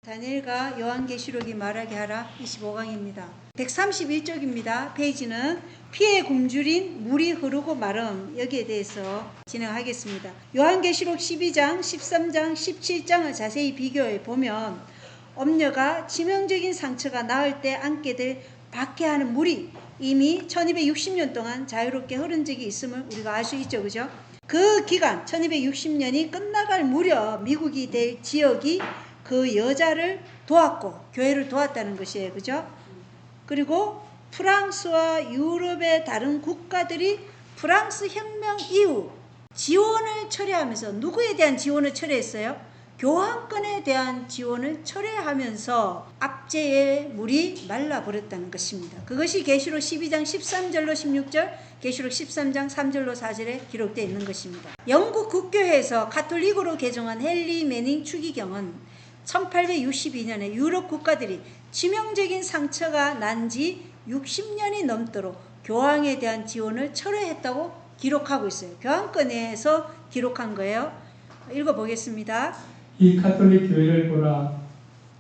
다니엘과 요한계시록이 말하게 하라 25강입니다. 131쪽입니다. 페이지는 피에 굶주린 물이 흐르고 마름, 여기에 대해서 진행하겠습니다. 요한계시록 12장, 13장, 17장을 자세히 비교해 보면 엄녀가 치명적인 상처가 나을 때 안게 될 박해하는 물이 이미 1260년 동안 자유롭게 흐른 적이 있음을 우리가 알 수 있죠. 그죠? 그 기간 1260년이 끝나갈 무렵 미국이 될 지역이 그 여자를 도왔고 교회를 도왔다는 것이에요. 그죠? 그리고 프랑스와 유럽의 다른 국가들이 프랑스 혁명 이후 지원을 철회하면서 누구에 대한 지원을 철회했어요? 교황권에 대한 지원을 철회하면서 압제의 물이 말라버렸다는 것입니다. 그것이 계시록 12장 13절로 16절, 계시록 13장 3절로 4절에 기록되어 있는 것입니다. 영국 국교회에서 가톨릭으로 개정한 헨리 매닝 추기경은 1862년에 유럽 국가들이 치명적인 상처가 난 지 60년이 넘도록 교황에 대한 지원을 철회했다고 기록하고 있어요. 교황권에서 기록한 거예요. 읽어보겠습니다. 이 가톨릭 교회를 보라.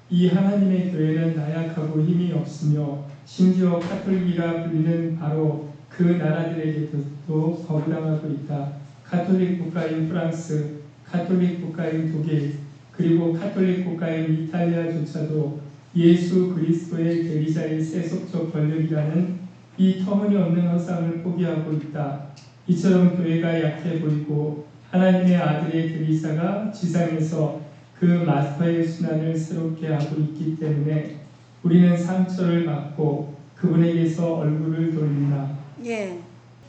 이 하나님의 교회는 나약하고 힘이 없으며 심지어 가톨릭이라 불리는 바로 그 나라들에게도 거부당하고 있다. 가톨릭 국가인 프랑스, 가톨릭 국가인 독일, 그리고 가톨릭 국가인 이탈리아조차도 예수 그리스도의 대리자의 세속적 권력이라는 이 터무니없는 허상을 포기하고 있다. 이처럼 교회가 약해 보이고 하나님의 아들의 대리자가 지상에서 그 마스터의 순환을 새롭게 하고 있기 때문에 우리는 상처를 받고 그분에게서 얼굴을 돌린다. 예.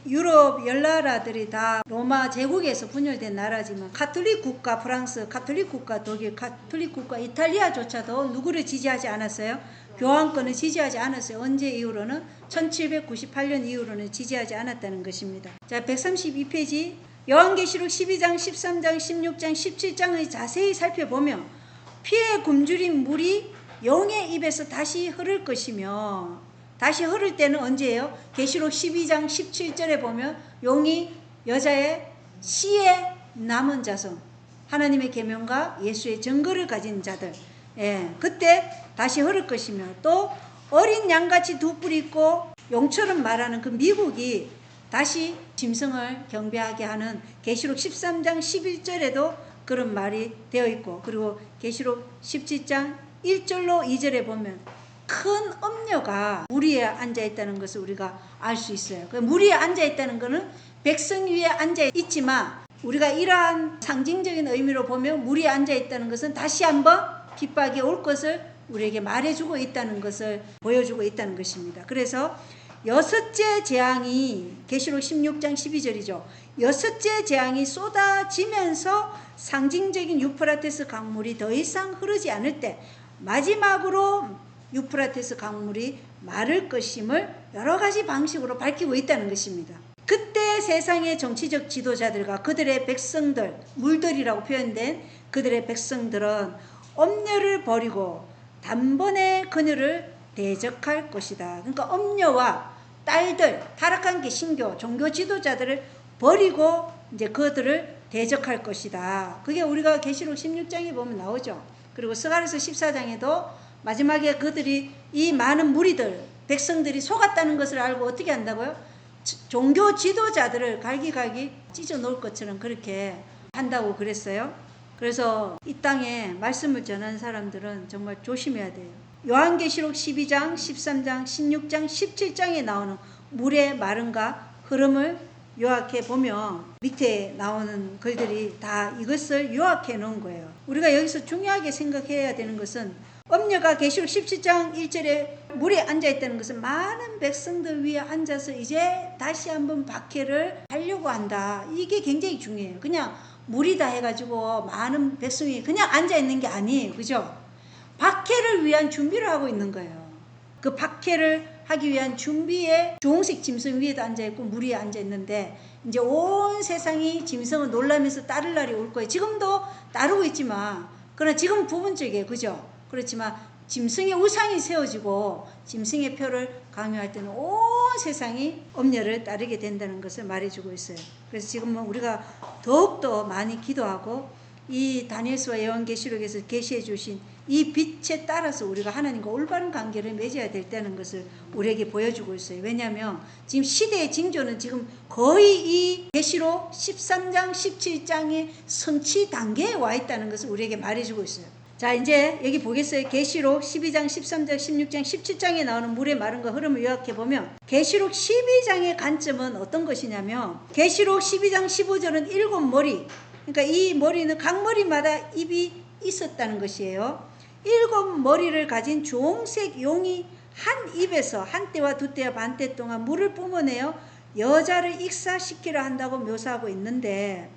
유럽 열나라들이 다 로마 제국에서 분열된 나라지만 가톨릭 국가 프랑스, 가톨릭 국가 독일, 가톨릭 국가 이탈리아조차도 누구를 지지하지 않았어요? 교황권을 지지하지 않았어요. 언제 이후로는? 1798년 이후로는 지지하지 않았다는 것입니다. 자, 132페이지 요한계시록 12장, 13장, 16장, 17장을 자세히 살펴보면 피에 굶주린 물이 용의 입에서 다시 흐를 것이며, 다시 흐를 때는 언제예요? 계시록 12장 17절에 보면 용이 여자의 씨에 남은 자손, 하나님의 계명과 예수의 증거를 가진 자들, 그때 다시 흐를 것이며, 또 어린 양같이 두 뿔이 있고 용처럼 말하는 그 미국이 다시 짐승을 경배하게 하는 계시록 13장 11절에도 그런 말이 되어 있고, 그리고 계시록 17장 1절로 2절에 보면 큰 엄녀가 물 위에 앉아 있다는 것을 우리가 알 수 있어요. 물 위에 앉아 있다는 것은 백성 위에 앉아 있지만, 우리가 이러한 상징적인 의미로 보면 물 위에 앉아 있다는 것은 다시 한번 핍박이 올 것을 우리에게 말해주고 있다는 것을 보여주고 있다는 것입니다. 그래서 여섯째 재앙이 계시록 16장 12절이죠. 여섯째 재앙이 쏟아지면서 상징적인 유프라테스 강물이 더 이상 흐르지 않을 때 마지막으로 유프라테스 강물이 마를 것임을 여러 가지 방식으로 밝히고 있다는 것입니다. 그때 세상의 정치적 지도자들과 그들의 백성들, 물들이라고 표현된 그들의 백성들은 엄녀를 버리고 단번에 그녀를 대적할 것이다. 그러니까 엄녀와 딸들, 타락한 개신교, 종교 지도자들을 버리고 이제 그들을 대적할 것이다. 그게 우리가 계시록 16장에 보면 나오죠. 그리고 스가랴서 14장에도 마지막에 그들이 이 많은 무리들, 백성들이 속았다는 것을 알고 어떻게 한다고요? 종교 지도자들을 갈기갈기 찢어 놓을 것처럼 그렇게 한다고 그랬어요. 그래서 이 땅에 말씀을 전하는 사람들은 정말 조심해야 돼요. 요한계시록 12장, 13장, 16장, 17장에 나오는 물의 마름과 흐름을 요약해 보면 밑에 나오는 글들이 다 이것을 요약해 놓은 거예요. 우리가 여기서 중요하게 생각해야 되는 것은 엄녀가 계시록 17장 1절에 물에 앉아 있다는 것은 많은 백성들 위에 앉아서 이제 다시 한번 박해를 하려고 한다. 이게 굉장히 중요해요. 그냥 물이다 해가지고 많은 백성이 그냥 앉아 있는 게 아니에요. 그죠? 박해를 위한 준비를 하고 있는 거예요. 그 박해를 하기 위한 준비에 주홍색 짐승 위에도 앉아있고 물 위에 앉아있는데, 이제 온 세상이 짐승을 놀라면서 따를 날이 올 거예요. 지금도 따르고 있지만, 그러나 지금 부분적이에요. 그죠? 그렇지만 짐승의 우상이 세워지고 짐승의 표를 강요할 때는 온 세상이 엄녀를 따르게 된다는 것을 말해주고 있어요. 그래서 지금은 우리가 더욱더 많이 기도하고 이 다니엘서와 요한계시록에서 계시해 주신 이 빛에 따라서 우리가 하나님과 올바른 관계를 맺어야 된다는 것을 우리에게 보여주고 있어요. 왜냐하면 지금 시대의 징조는 지금 거의 이 계시록 13장 17장의 성취 단계에 와 있다는 것을 우리에게 말해주고 있어요. 자, 이제 여기 보겠어요. 계시록 12장 13장 16장 17장에 나오는 물의 마른과 흐름을 요약해 보면 계시록 12장의 관점은 어떤 것이냐면 계시록 12장 15절은 7머리, 그러니까 이 머리는 각 머리마다 입이 있었다는 것이에요. 7머리를 가진 주홍색 용이 한 입에서 한 때와 두 때와 반 때 동안 물을 뿜어내어 여자를 익사시키려 한다고 묘사하고 있는데,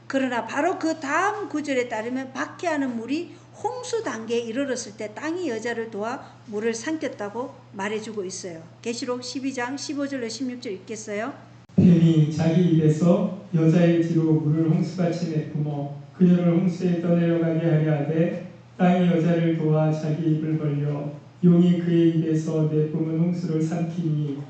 그러나 바로 그 다음 구절에 따르면 박해하는 물이 홍수 단계에 이르렀을 때 땅이 여자를 도와 물을 삼켰다고 말해주고 있어요. 계시록 12장 15절로 16절 읽겠어요? 뱀이 자기 입에서 여자의 뒤로 물을 홍수같이 내뿜어 그녀를 홍수에 떠내려가게 하려 하되 땅이 여자를 도와 자기 입을 벌려 용이 그의 입에서 내뿜은 홍수를 삼키니.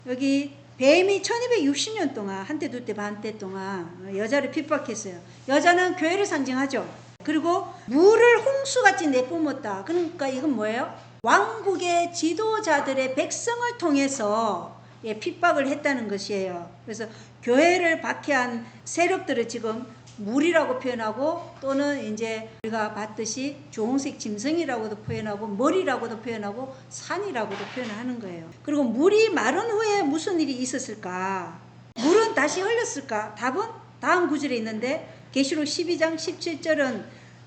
여기 뱀이 1260년 동안 한때 두때 반때 동안 여자를 핍박했어요. 여자는 교회를 상징하죠. 그리고 물을 홍수같이 내뿜었다. 그러니까 이건 뭐예요? 왕국의 지도자들의 백성을 통해서 핍박을 했다는 것이에요. 그래서 교회를 박해한 세력들을 지금 물이라고 표현하고, 또는 이제 우리가 봤듯이 주홍색 짐승이라고도 표현하고 머리라고도 표현하고 산이라고도 표현하는 거예요. 그리고 물이 마른 후에 무슨 일이 있었을까? 물은 다시 흘렸을까? 답은 다음 구절에 있는데 계시록 12장 17절은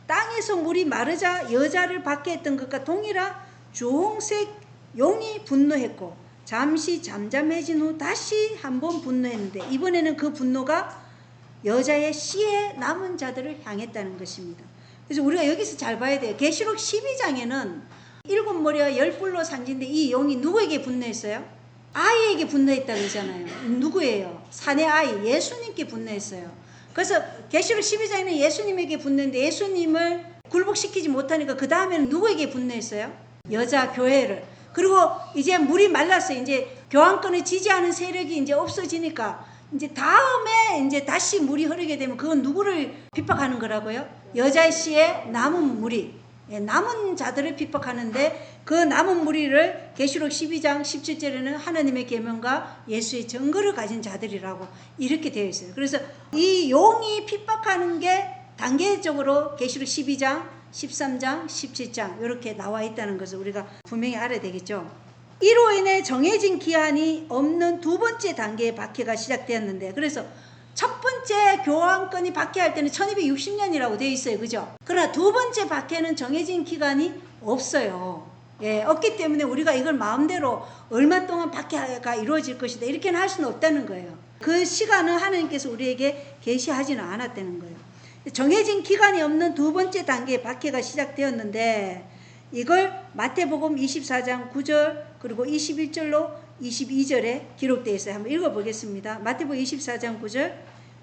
땅에서 물이 마르자 여자를 박해했던 것과 동일한 주홍색 용이 분노했고 잠시 잠잠해진 후 다시 한번 분노했는데, 이번에는 그 분노가 여자의 씨에 남은 자들을 향했다는 것입니다. 그래서 우리가 여기서 잘 봐야 돼요. 계시록 12장에는 7머리와 10뿔로 상징된 이 용이 누구에게 분노했어요? 아이에게 분노했다고 그러잖아요. 누구예요? 사내 아이 예수님께 분노했어요. 그래서 계시록 12장에는 예수님에게 분노했는데 예수님을 굴복시키지 못하니까 그 다음에는 누구에게 분노했어요? 여자 교회를. 그리고 이제 물이 말랐어요. 이제 교황권을 지지하는 세력이 이제 없어지니까 이제 다음에 이제 다시 물이 흐르게 되면 그건 누구를 핍박하는 거라고요? 여자의 씨에 남은 무리, 남은 자들을 핍박하는데, 그 남은 무리를 계시록 12장 17절에는 하나님의 계명과 예수의 증거를 가진 자들이라고 이렇게 되어 있어요. 그래서 이 용이 핍박하는 게 단계적으로 계시록 12장 13장 17장 이렇게 나와 있다는 것을 우리가 분명히 알아야 되겠죠. 이로 인해 정해진 기한이 없는 두 번째 단계의 박해가 시작되었는데, 그래서 첫 번째 교황권이 박해할 때는 1260년이라고 되어 있어요. 그죠? 그러나 두 번째 박해는 정해진 기간이 없어요. 없기 때문에 우리가 이걸 마음대로 얼마 동안 박해가 이루어질 것이다 이렇게는 할 수는 없다는 거예요. 그 시간은 하나님께서 우리에게 계시하지는 않았다는 거예요. 정해진 기간이 없는 두 번째 단계의 박해가 시작되었는데, 이걸 마태복음 24장 9절 그리고 21절로 22절에 기록되어 있어요. 한번 읽어보겠습니다. 마태복음 24장 9절,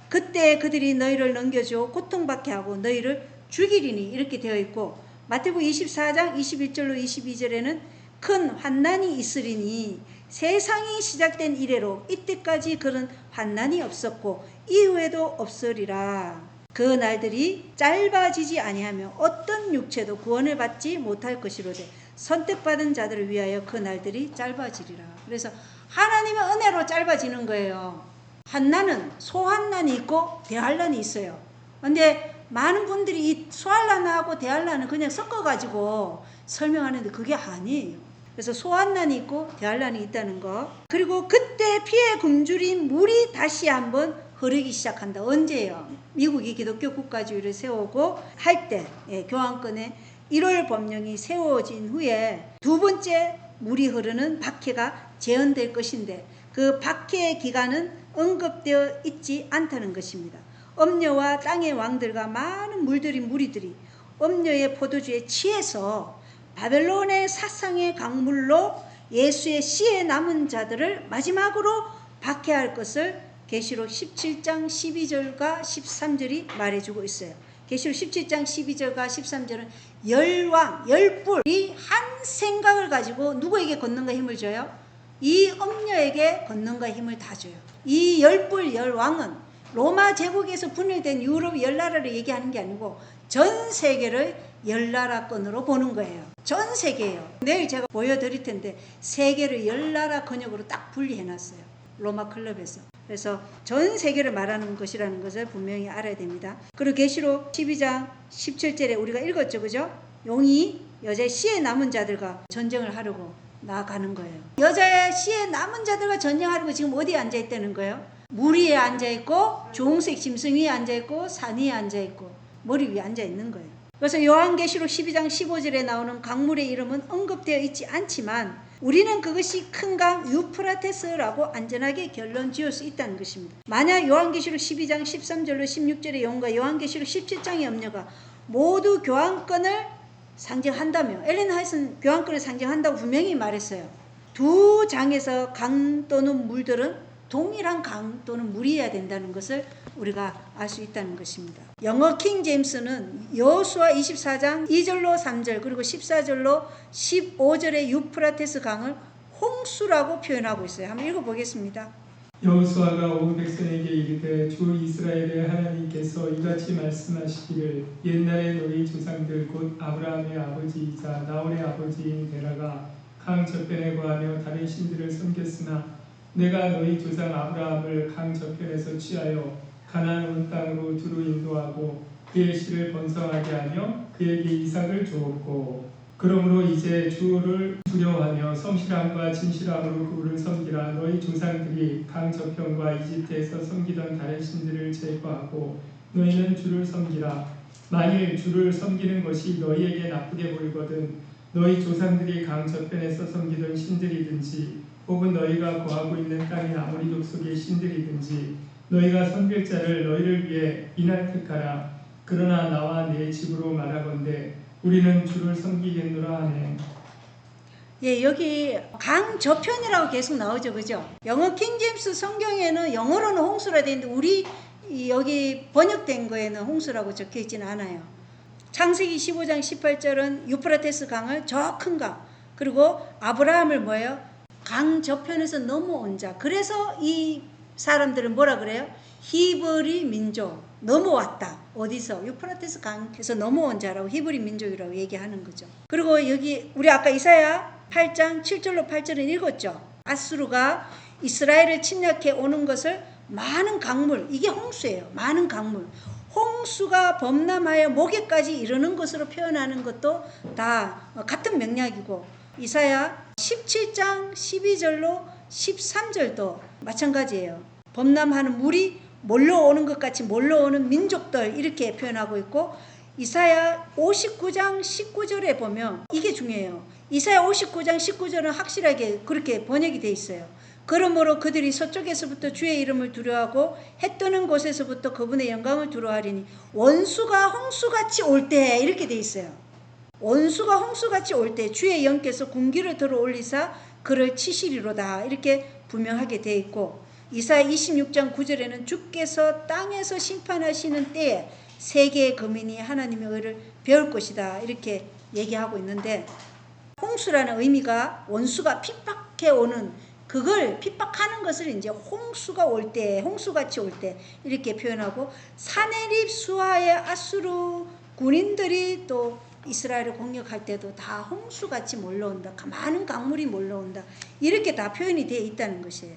그때 그들이 너희를 넘겨주어 고통받게 하고 너희를 죽이리니 이렇게 되어 있고, 마태복음 24장 21절로 22절에는 큰 환난이 있으리니 세상이 시작된 이래로 이때까지 그런 환난이 없었고 이후에도 없으리라. 그 날들이 짧아지지 아니하며 어떤 육체도 구원을 받지 못할 것이로되 선택받은 자들을 위하여 그 날들이 짧아지리라. 그래서 하나님의 은혜로 짧아지는 거예요. 환난은 소환난이 있고 대환난이 있어요. 근데 많은 분들이 이 소환난하고 대환난은 그냥 섞어가지고 설명하는데 그게 아니에요. 그래서 소환난이 있고 대환난이 있다는 거. 그리고 그때 피에 굶주린 물이 다시 한번 흐르기 시작한다. 언제예요? 미국이 기독교 국가주의를 세우고 할 때, 교황권의 1월 법령이 세워진 후에 두 번째 물이 흐르는 박해가 재현될 것인데, 그 박해의 기간은 언급되어 있지 않다는 것입니다. 엄녀와 땅의 왕들과 많은 물들인 무리들이 엄녀의 포도주에 취해서 바벨론의 사상의 강물로 예수의 씨에 남은 자들을 마지막으로 박해할 것을 계시록 17장 12절과 13절이 말해주고 있어요. 계시록 17장 12절과 13절은 열왕, 열뿔이 한 생각을 가지고 누구에게 권능과 힘을 줘요? 이 엄녀에게 권능과 힘을 다 줘요. 이 열뿔 열왕은 로마 제국에서 분열된 유럽 열나라를 얘기하는 게 아니고 전 세계를 열나라권으로 보는 거예요. 전 세계예요. 내일 제가 보여드릴 텐데 세계를 열나라 권역으로 딱 분리해놨어요. 로마 클럽에서. 그래서 전 세계를 말하는 것이라는 것을 분명히 알아야 됩니다. 그리고 계시록 12장 17절에 우리가 읽었죠. 그죠? 용이 여자의 씨에 남은 자들과 전쟁을 하려고 나가는 거예요. 여자의 씨에 남은 자들과 전쟁하려고 지금 어디에 앉아있다는 거예요? 물 위에 앉아있고 주홍색 짐승 위에 앉아있고 산 위에 앉아있고 머리 위에 앉아있는 거예요. 그래서 요한계시록 12장 15절에 나오는 강물의 이름은 언급되어 있지 않지만 우리는 그것이 큰 강 유프라테스라고 안전하게 결론 지을 수 있다는 것입니다. 만약 요한계시록 12장 13절로 16절의 용과 요한계시록 17장의 염려가 모두 교환권을 상징한다며, 엘렌 하이트는 교환권을 상징한다고 분명히 말했어요. 두 장에서 강 또는 물들은 동일한 강 또는 물이어야 된다는 것을 우리가 알 수 있다는 것입니다. 영어 킹 제임스는 여호수아 24장 2절로 3절 그리고 14절로 15절의 유프라테스 강을 홍수라고 표현하고 있어요. 한번 읽어보겠습니다. 여호수아가 온 백성에게 이르되 주 이스라엘의 하나님께서 이같이 말씀하시기를 옛날에 너희 조상들 곧 아브라함의 아버지이자 나홀의 아버지인 데라가 강 저편에 거하며 다른 신들을 섬겼으나 내가 너희 조상 아브라함을 강 저편에서 취하여 가나안 온 땅으로 두루 인도하고 그의 씨를 번성하게 하며 그에게 이삭을 주었고 그러므로 이제 주를 두려워하며 성실함과 진실함으로 그를 섬기라. 너희 조상들이 강 저편과 이집트에서 섬기던 다른 신들을 제거하고 너희는 주를 섬기라. 만일 주를 섬기는 것이 너희에게 나쁘게 보이거든 너희 조상들이 강 저편에서 섬기던 신들이든지 혹은 너희가 거하고 있는 땅인 아모리 족속의 신들이든지 너희가 섬길 자를 너희를 위해 이날 택하라. 그러나 나와 내 집으로 말하건대 우리는 주를 섬기겠노라 하네. 예, 여기 강 저편이라고 계속 나오죠. 그죠? 영어 킹제임스 성경에는 영어로는 홍수라 되어 있는데 우리 여기 번역된 거에는 홍수라고 적혀 있지는 않아요. 창세기 15장 18절은 유프라테스 강을 저 큰 강 그리고 아브라함을 뭐예요? 강 저편에서 넘어온 자. 그래서 이 사람들은 뭐라 그래요? 히브리 민족. 넘어왔다. 어디서? 유프라테스 강에서 넘어온 자라고 히브리 민족이라고 얘기하는 거죠. 그리고 여기 우리 아까 이사야 8장 7절로 8절은 읽었죠. 아수르가 이스라엘을 침략해 오는 것을 많은 강물, 이게 홍수예요. 많은 강물. 홍수가 범람하여 목에까지 이르는 것으로 표현하는 것도 다 같은 맥락이고 이사야 17장 12절로 13절도 마찬가지예요. 범람하는 물이 몰려오는 것 같이 몰려오는 민족들 이렇게 표현하고 있고 이사야 59장 19절에 보면 이게 중요해요. 이사야 59장 19절은 확실하게 그렇게 번역이 되어 있어요. 그러므로 그들이 서쪽에서부터 주의 이름을 두려워하고 해 뜨는 곳에서부터 그분의 영광을 두려워하리니 원수가 홍수같이 올 때 이렇게 되어 있어요. 원수가 홍수같이 올 때 주의 영께서 군기를 들어 올리사 그를 치시리로다 이렇게 분명하게 되어 있고 이사야 26장 9절에는 주께서 땅에서 심판하시는 때에 세계의 거민이 하나님의 의를 배울 것이다 이렇게 얘기하고 있는데 홍수라는 의미가 원수가 핍박해 오는 그걸 핍박하는 것을 이제 홍수가 올 때 홍수같이 올 때 이렇게 표현하고 사네립 수하의 아수르 군인들이 또 이스라엘을 공격할 때도 다 홍수같이 몰려온다. 많은 강물이 몰려온다. 이렇게 다 표현이 되어 있다는 것이에요.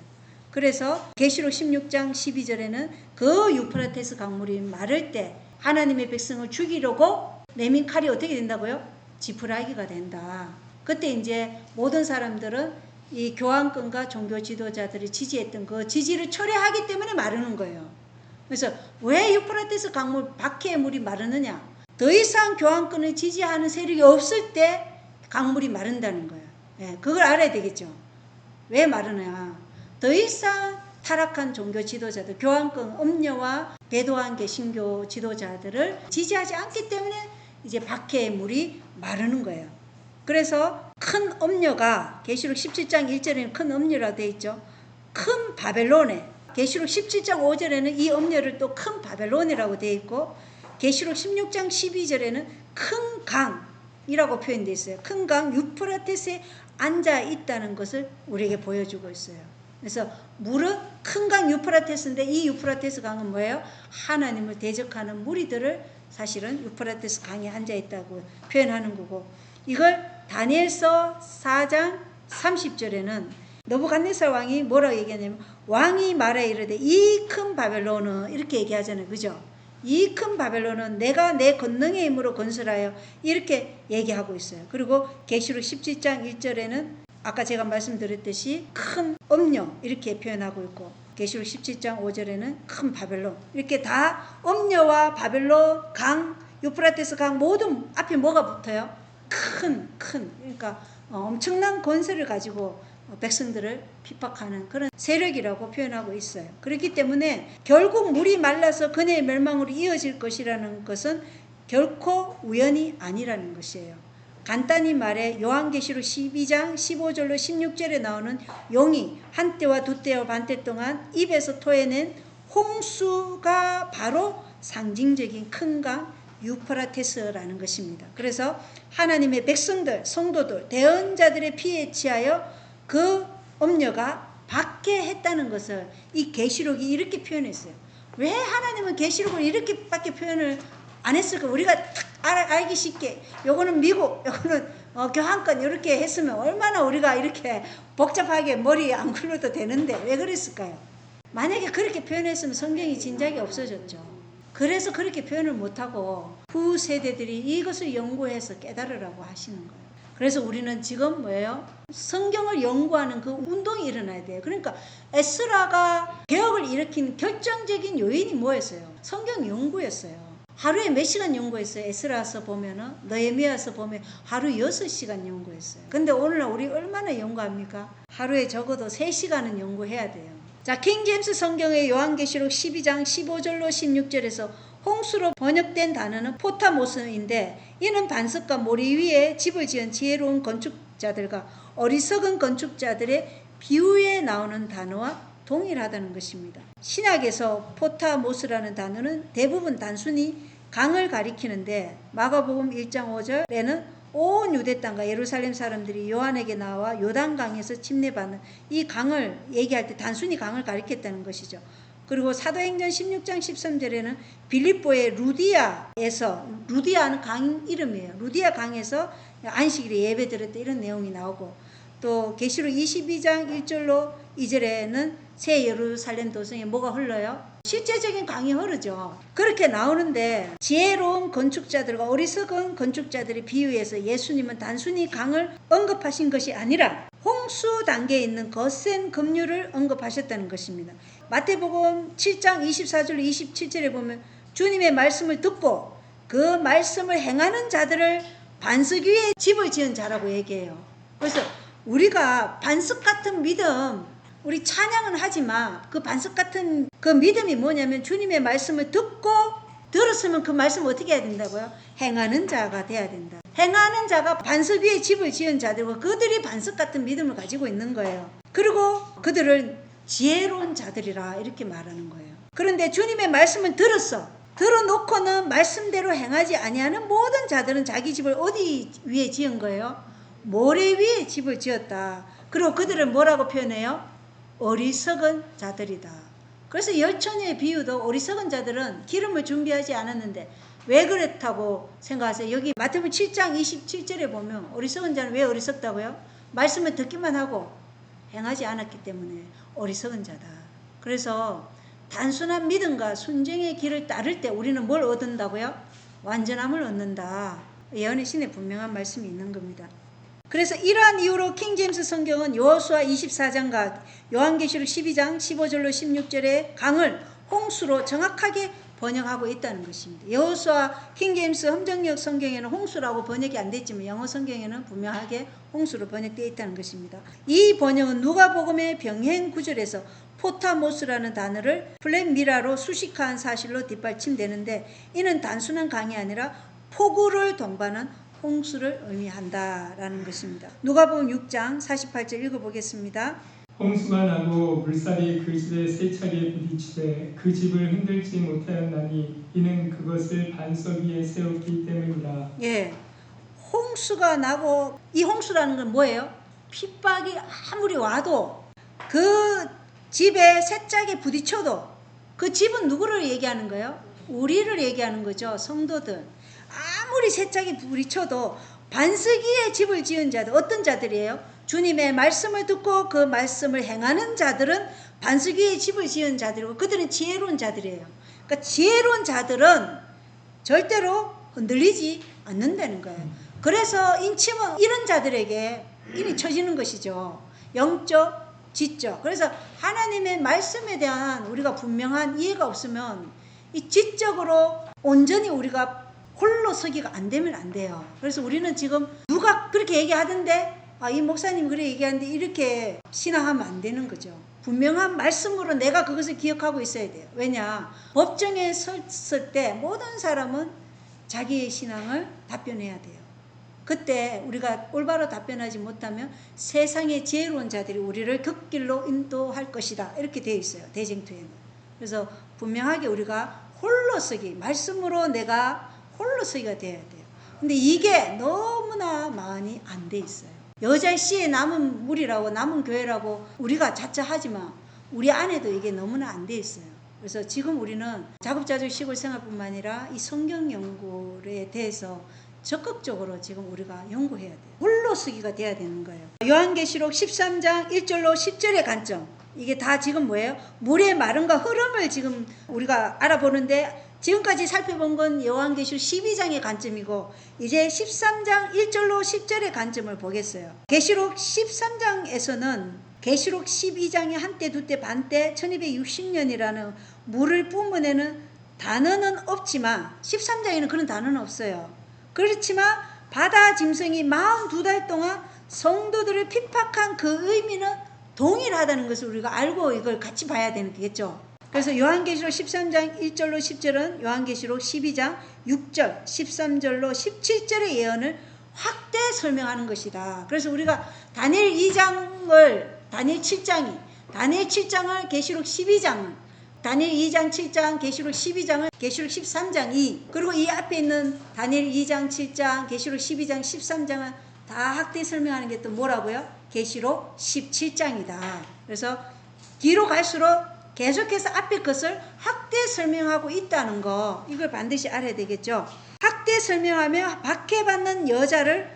그래서 계시록 16장 12절에는 그 유프라테스 강물이 마를 때 하나님의 백성을 죽이려고 내민 칼이 어떻게 된다고요? 지푸라기가 된다. 그때 이제 모든 사람들은 이 교황권과 종교 지도자들이 지지했던 그 지지를 철회하기 때문에 마르는 거예요. 그래서 왜 유프라테스 강물 박해의 물이 마르느냐? 더 이상 교황권을 지지하는 세력이 없을 때 강물이 마른다는 거예요. 예, 그걸 알아야 되겠죠. 왜 마르냐? 더 이상 타락한 종교 지도자들, 교황권 음녀와 배도한 개신교 지도자들을 지지하지 않기 때문에 이제 박해의 물이 마르는 거예요. 그래서 큰 음녀가 계시록 17장 1절에는 큰 음녀라고 되어 있죠. 큰 바벨론에 계시록 17장 5절에는 이 음녀를 또 큰 바벨론이라고 되어 있고 계시록 16장 12절에는 큰 강이라고 표현되어 있어요. 큰 강 유프라테스에 앉아 있다는 것을 우리에게 보여주고 있어요. 그래서 물은 큰 강 유프라테스인데 이 유프라테스 강은 뭐예요? 하나님을 대적하는 무리들을 사실은 유프라테스 강에 앉아 있다고 표현하는 거고, 이걸 다니엘서 4장 30절에는 느부갓네살 왕이 뭐라고 얘기하냐면, 왕이 말해 이르되 이 큰 바벨론은, 이렇게 얘기하잖아요. 그죠? 이 큰 바벨론은 내가 내 권능의 힘으로 건설하여, 이렇게 얘기하고 있어요. 그리고 계시록 17장 1절에는 아까 제가 말씀드렸듯이 큰 음료, 이렇게 표현하고 있고, 계시록 17장 5절에는 큰 바벨론, 이렇게 다 음료와 바벨론 강, 유프라테스 강 모든 앞에 뭐가 붙어요? 큰, 그러니까 엄청난 권세를 가지고 백성들을 핍박하는 그런 세력이라고 표현하고 있어요. 그렇기 때문에 결국 물이 말라서 그네의 멸망으로 이어질 것이라는 것은 결코 우연이 아니라는 것이에요. 간단히 말해 요한계시록 12장 15절로 16절에 나오는 용이 한때와 두때와 반때 동안 입에서 토해낸 홍수가 바로 상징적인 큰 강 유프라테스라는 것입니다. 그래서 하나님의 백성들, 성도들, 대언자들의 피에 취하여 그 음녀가 받게 했다는 것을 이 계시록이 이렇게 표현했어요. 왜 하나님은 계시록을 이렇게밖에 표현을 안 했을까? 우리가 딱 알기 쉽게 요거는 미국, 요거는 교환권 이렇게 했으면 얼마나 우리가 이렇게 복잡하게 머리 안 굴러도 되는데 왜 그랬을까요? 만약에 그렇게 표현했으면 성경이 진작에 없어졌죠. 그래서 그렇게 표현을 못하고 후 세대들이 이것을 연구해서 깨달으라고 하시는 거예요. 그래서 우리는 지금 뭐예요? 성경을 연구하는 그 운동이 일어나야 돼요. 그러니까 에스라가 개혁을 일으킨 결정적인 요인이 뭐였어요? 성경 연구였어요. 하루에 몇 시간 연구했어요? 에스라서 보면은, 느헤미야서 보면 하루 6시간 연구했어요. 근데 오늘날 우리 얼마나 연구합니까? 하루에 적어도 3시간은 연구해야 돼요. 자, 킹제임스 성경의 요한계시록 12장 15절로 16절에서 홍수로 번역된 단어는 포타모스인데, 이는 반석과 모리 위에 집을 지은 지혜로운 건축자들과 어리석은 건축자들의 비유에 나오는 단어와 동일하다는 것입니다. 신약에서 포타모스라는 단어는 대부분 단순히 강을 가리키는데, 마가복음 1장 5절에는 온 유대 땅과 예루살렘 사람들이 요한에게 나와 요단강에서 침례받는 이 강을 얘기할 때 단순히 강을 가리켰다는 것이죠. 그리고 사도행전 16장 13절에는 빌립보의 루디아에서, 루디아는 강 이름이에요. 루디아 강에서 안식일에 예배 드렸다, 이런 내용이 나오고, 또 계시록 22장 1절로 2절에는 새 예루살렘 도성에 뭐가 흘러요? 실제적인 강이 흐르죠. 그렇게 나오는데, 지혜로운 건축자들과 어리석은 건축자들의 비유에서 예수님은 단순히 강을 언급하신 것이 아니라 홍수 단계에 있는 거센 급류를 언급하셨다는 것입니다. 마태복음 7장 24절로 27절에 보면 주님의 말씀을 듣고 그 말씀을 행하는 자들을 반석 위에 집을 지은 자라고 얘기해요. 그래서 우리가 반석 같은 믿음, 우리 찬양은 하지만 그 반석 같은 그 믿음이 뭐냐면, 주님의 말씀을 듣고 들었으면 그 말씀 어떻게 해야 된다고요? 행하는 자가 돼야 된다. 행하는 자가 반석 위에 집을 지은 자들과 그들이 반석 같은 믿음을 가지고 있는 거예요. 그리고 그들을 지혜로운 자들이라 이렇게 말하는 거예요. 그런데 주님의 말씀을 들어놓고는 말씀대로 행하지 아니하는 모든 자들은 자기 집을 어디 위에 지은 거예요? 모래 위에 집을 지었다. 그리고 그들은 뭐라고 표현해요? 어리석은 자들이다. 그래서 열처녀의 비유도 어리석은 자들은 기름을 준비하지 않았는데, 왜 그렇다고 생각하세요? 여기 마태복음 7장 27절에 보면 어리석은 자는 왜 어리석다고요? 말씀을 듣기만 하고 행하지 않았기 때문에 어리석은 자다. 그래서 단순한 믿음과 순종의 길을 따를 때 우리는 뭘 얻는다고요? 완전함을 얻는다. 예언의 신에 분명한 말씀이 있는 겁니다. 그래서 이러한 이유로 킹제임스 성경은 여호수아 24장과 요한계시록 12장 15절로 16절의 강을 홍수로 정확하게 번역하고 있다는 것입니다. 여호수아 킹제임스 함정역 성경에는 홍수라고 번역이 안 됐지만 영어 성경에는 분명하게 홍수로 번역되어 있다는 것입니다. 이 번역은 누가복음의 병행 구절에서 포타모스라는 단어를 플랫미라로 수식한 사실로 뒷받침되는데, 이는 단순한 강이 아니라 폭우를 동반한 홍수를 의미한다라는 것입니다. 누가복음 6장 48절 읽어보겠습니다. 홍수가 나고 물살이 그 집에 세 차례 부딪히되 그 집을 흔들지 못하였나니 이는 그것을 반석 위에 세웠기 때문이라. 예, 홍수가 나고, 이 홍수라는 건 뭐예요? 핍박이 아무리 와도 그 집에 세 짝에 부딪혀도 그 집은 누구를 얘기하는 거예요? 우리를 얘기하는 거죠. 성도들. 아무리 세차게 부리쳐도 반석위에 집을 지은 자들 어떤 자들이에요? 주님의 말씀을 듣고 그 말씀을 행하는 자들은 반석위에 집을 지은 자들이고 그들은 지혜로운 자들이에요. 그러니까 지혜로운 자들은 절대로 흔들리지 않는다는 거예요. 그래서 인침은 이런 자들에게 이미 쳐지는 것이죠. 영적, 지적. 그래서 하나님의 말씀에 대한 우리가 분명한 이해가 없으면 이 지적으로 온전히 우리가 홀로 서기가 안 되면 안 돼요. 그래서 우리는 지금 누가 그렇게 얘기하던데 이 목사님 그래 얘기하는데 이렇게 신앙하면 안 되는 거죠. 분명한 말씀으로 내가 그것을 기억하고 있어야 돼요. 왜냐? 법정에 섰을 때 모든 사람은 자기의 신앙을 답변해야 돼요. 그때 우리가 올바로 답변하지 못하면 세상의 지혜로운 자들이 우리를 그 길로 인도할 것이다. 이렇게 되어 있어요. 대쟁투에는. 그래서 분명하게 우리가 홀로 서기, 말씀으로 내가 홀로 서기가 돼야 돼요. 근데 이게 너무나 많이 안 돼 있어요. 여자 씨의 남은 물이라고 남은 교회라고 우리가 자처하지만 우리 안에도 이게 너무나 안 돼 있어요. 그래서 지금 우리는 자급자족 시골 생활뿐만 아니라 이 성경 연구에 대해서 적극적으로 지금 우리가 연구해야 돼요. 홀로 서기가 돼야 되는 거예요. 요한계시록 13장 1절로 10절의 관점. 이게 다 지금 뭐예요? 물의 마름과 흐름을 지금 우리가 알아보는데 지금까지 살펴본 건 요한계시록 12장의 관점이고 이제 13장 1절로 10절의 관점을 보겠어요. 계시록 13장에서는 계시록 12장에 한때 두때 반때 1260년이라는 물을 뿜어내는 단어는 없지만 13장에는 그런 단어는 없어요. 그렇지만 바다 짐승이 42달 동안 성도들을 핍박한 그 의미는 동일하다는 것을 우리가 알고 이걸 같이 봐야 되는 거겠죠. 그래서 요한계시록 13장 1절로 10절은 요한계시록 12장 6절 13절로 17절의 예언을 확대 설명하는 것이다. 그래서 우리가 다니엘 2장을 다니엘 7장을 계시록 12장은 다니엘 2장 7장 계시록 12장을 계시록 13장 2 그리고 이 앞에 있는 다니엘 2장 7장 계시록 12장 13장은 다 확대 설명하는 게 또 뭐라고요? 계시록 17장이다. 그래서 뒤로 갈수록 계속해서 앞에 것을 확대 설명하고 있다는 거 이걸 반드시 알아야 되겠죠. 확대 설명하며 박해받는 여자를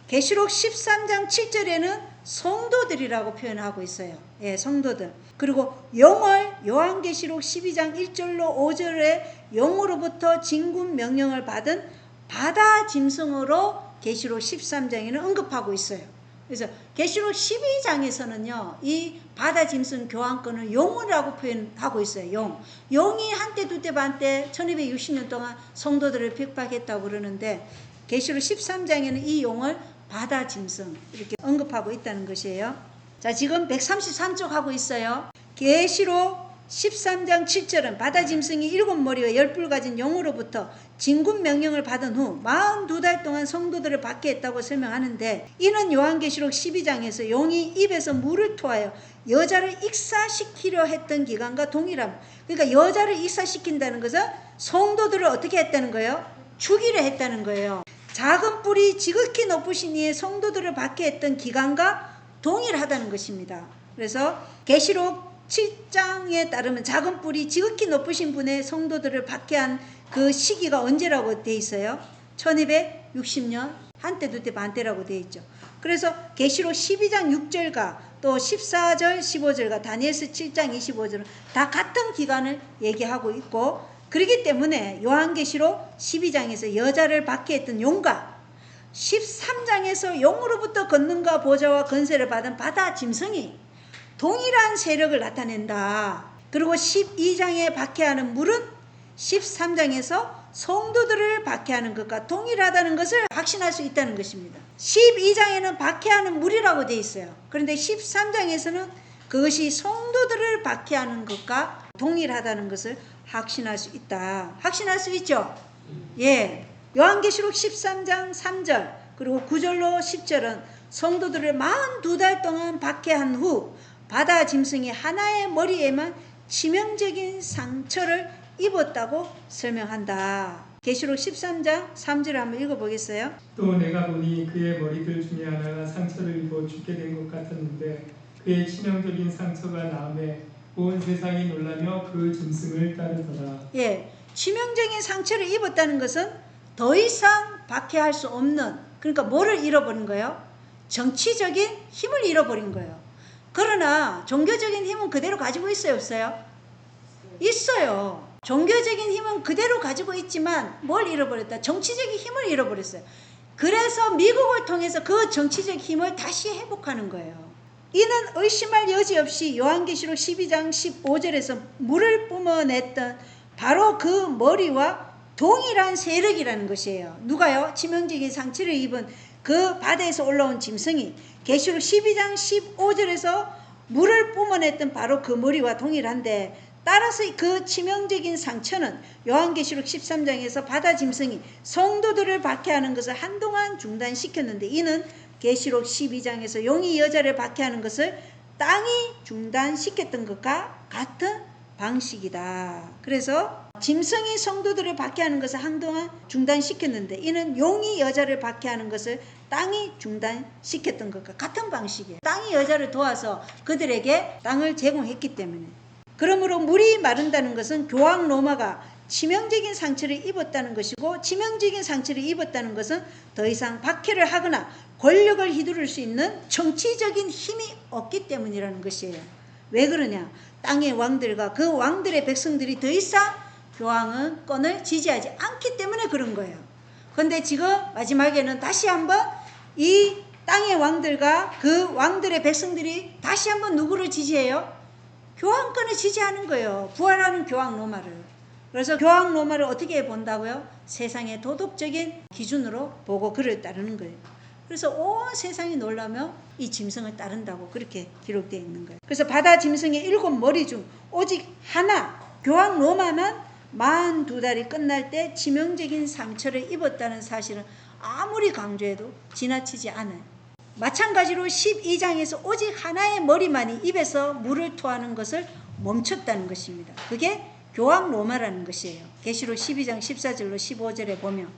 계시록 13장 7절에는 성도들이라고 표현하고 있어요. 예, 성도들. 그리고 용을 요한계시록 12장 1절로 5절에 용으로부터 진군 명령을 받은 바다 짐승으로 계시록 13장에는 언급하고 있어요. 그래서 계시록 12장에서는요. 이 바다 짐승 교환권을 용이라고 표현하고 있어요. 용이 한때 두때 반때 1260년 동안 성도들을 핍박했다고 그러는데 계시록 13장에는 이 용을 바다 짐승 이렇게 언급하고 있다는 것이에요. 자, 지금 133쪽 하고 있어요. 계시록 13장 7절은 바다 짐승이 7머리와 10뿔 가진 용으로부터 진군 명령을 받은 후 42달 동안 성도들을 박해했다고 설명하는데 이는 요한계시록 12장에서 용이 입에서 물을 토하여 여자를 익사시키려 했던 기간과 동일함. 그러니까 여자를 익사시킨다는 것은 성도들을 어떻게 했다는 거예요? 죽이려 했다는 거예요. 작은 뿔이 지극히 높으신 이의 성도들을 박해했던 기간과 동일하다는 것입니다. 그래서 계시록 7장에 따르면 작은 뿔이 지극히 높으신 분의 성도들을 박해한 그 시기가 언제라고 돼 있어요? 1260년 한때 두때 반때라고 돼 있죠. 그래서 계시록 12장 6절과 또 14절 15절과 다니엘서 7장 25절은 다 같은 기간을 얘기하고 있고 그렇기 때문에 요한계시록 12장에서 여자를 박해했던 용과 13장에서 용으로부터 권능과 보좌와 권세를 받은 바다 짐승이 동일한 세력을 나타낸다. 그리고 12장에 박해하는 물은 13장에서 성도들을 박해하는 것과 동일하다는 것을 확신할 수 있다는 것입니다. 12장에는 박해하는 물이라고 되어 있어요. 그런데 13장에서는 그것이 성도들을 박해하는 것과 동일하다는 것을 확신할 수 있다. 확신할 수 있죠? 예. 요한계시록 13장 3절 그리고 9절로 10절은 성도들을 42달 동안 박해한 후 바다 짐승이 하나의 머리에만 치명적인 상처를 입었다고 설명한다. 계시록 13장 3절을 한번 읽어보겠어요? 또 내가 보니 그의 머리들 중에 하나가 상처를 입어 죽게 된 것 같았는데 그의 치명적인 상처가 나음에 온 세상이 놀라며 그 짐승을 따르더라. 예, 치명적인 상처를 입었다는 것은 더 이상 박해할 수 없는, 그러니까 뭐를 잃어버린 거예요? 정치적인 힘을 잃어버린 거예요. 그러나 종교적인 힘은 그대로 가지고 있어요, 없어요? 있어요. 종교적인 힘은 그대로 가지고 있지만 뭘 잃어버렸다? 정치적인 힘을 잃어버렸어요. 그래서 미국을 통해서 그 정치적 힘을 다시 회복하는 거예요. 이는 의심할 여지 없이 요한계시록 12장 15절에서 물을 뿜어냈던 바로 그 머리와 동일한 세력이라는 것이에요. 누가요? 치명적인 상처를 입은 그 바다에서 올라온 짐승이 계시록 12장 15절에서 물을 뿜어냈던 바로 그 머리와 동일한데, 따라서 그 치명적인 상처는 요한계시록 13장에서 바다 짐승이 성도들을 박해하는 것을 한동안 중단시켰는데, 이는 계시록 12장에서 용이 여자를 박해하는 것을 땅이 중단시켰던 것과 같은 방식이다. 그래서 짐승이 성도들을 박해하는 것을 한동안 중단시켰는데, 이는 용이 여자를 박해하는 것을 땅이 중단시켰던 것과 같은 방식이에요. 땅이 여자를 도와서 그들에게 땅을 제공했기 때문에. 그러므로 물이 마른다는 것은 교황 로마가 치명적인 상처를 입었다는 것이고, 치명적인 상처를 입었다는 것은 더 이상 박해를 하거나 권력을 휘두를 수 있는 정치적인 힘이 없기 때문이라는 것이에요. 왜 그러냐? 땅의 왕들과 그 왕들의 백성들이 더 이상 교황권을 지지하지 않기 때문에 그런 거예요. 그런데 지금 마지막에는 다시 한번 이 땅의 왕들과 그 왕들의 백성들이 다시 한번 누구를 지지해요? 교황권을 지지하는 거예요. 부활하는 교황 로마를. 그래서 교황 로마를 어떻게 본다고요? 세상의 도덕적인 기준으로 보고 그를 따르는 거예요. 그래서 온 세상이 놀라며 이 짐승을 따른다고 그렇게 기록되어 있는 거예요. 그래서 바다 짐승의 7머리 중 오직 하나, 교황 로마만 42달이 끝날 때 치명적인 상처를 입었다는 사실은 아무리 강조해도 지나치지 않아요. 마찬가지로 12장에서 오직 하나의 머리만이 입에서 물을 토하는 것을 멈췄다는 것입니다. 그게 교황 로마라는 것이에요. 계시록 12장 14절로 15절에 보면.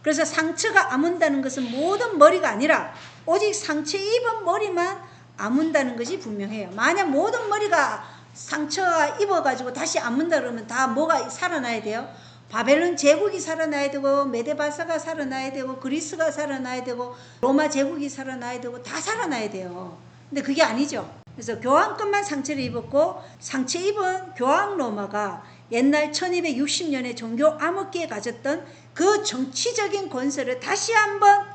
그래서 상처가 아문다는 것은 모든 머리가 아니라 오직 상처 입은 머리만 아문다는 것이 분명해요. 만약 모든 머리가 상처가 입어가지고 다시 아문다 그러면 다 뭐가 살아나야 돼요? 바벨론 제국이 살아나야 되고, 메데바사가 살아나야 되고, 그리스가 살아나야 되고, 로마 제국이 살아나야 되고, 다 살아나야 돼요. 근데 그게 아니죠. 그래서 교황권만 상처를 입었고, 상처 입은 교황 로마가 옛날 1260년에 종교 암흑기에 가졌던 그 정치적인 권세를 다시 한번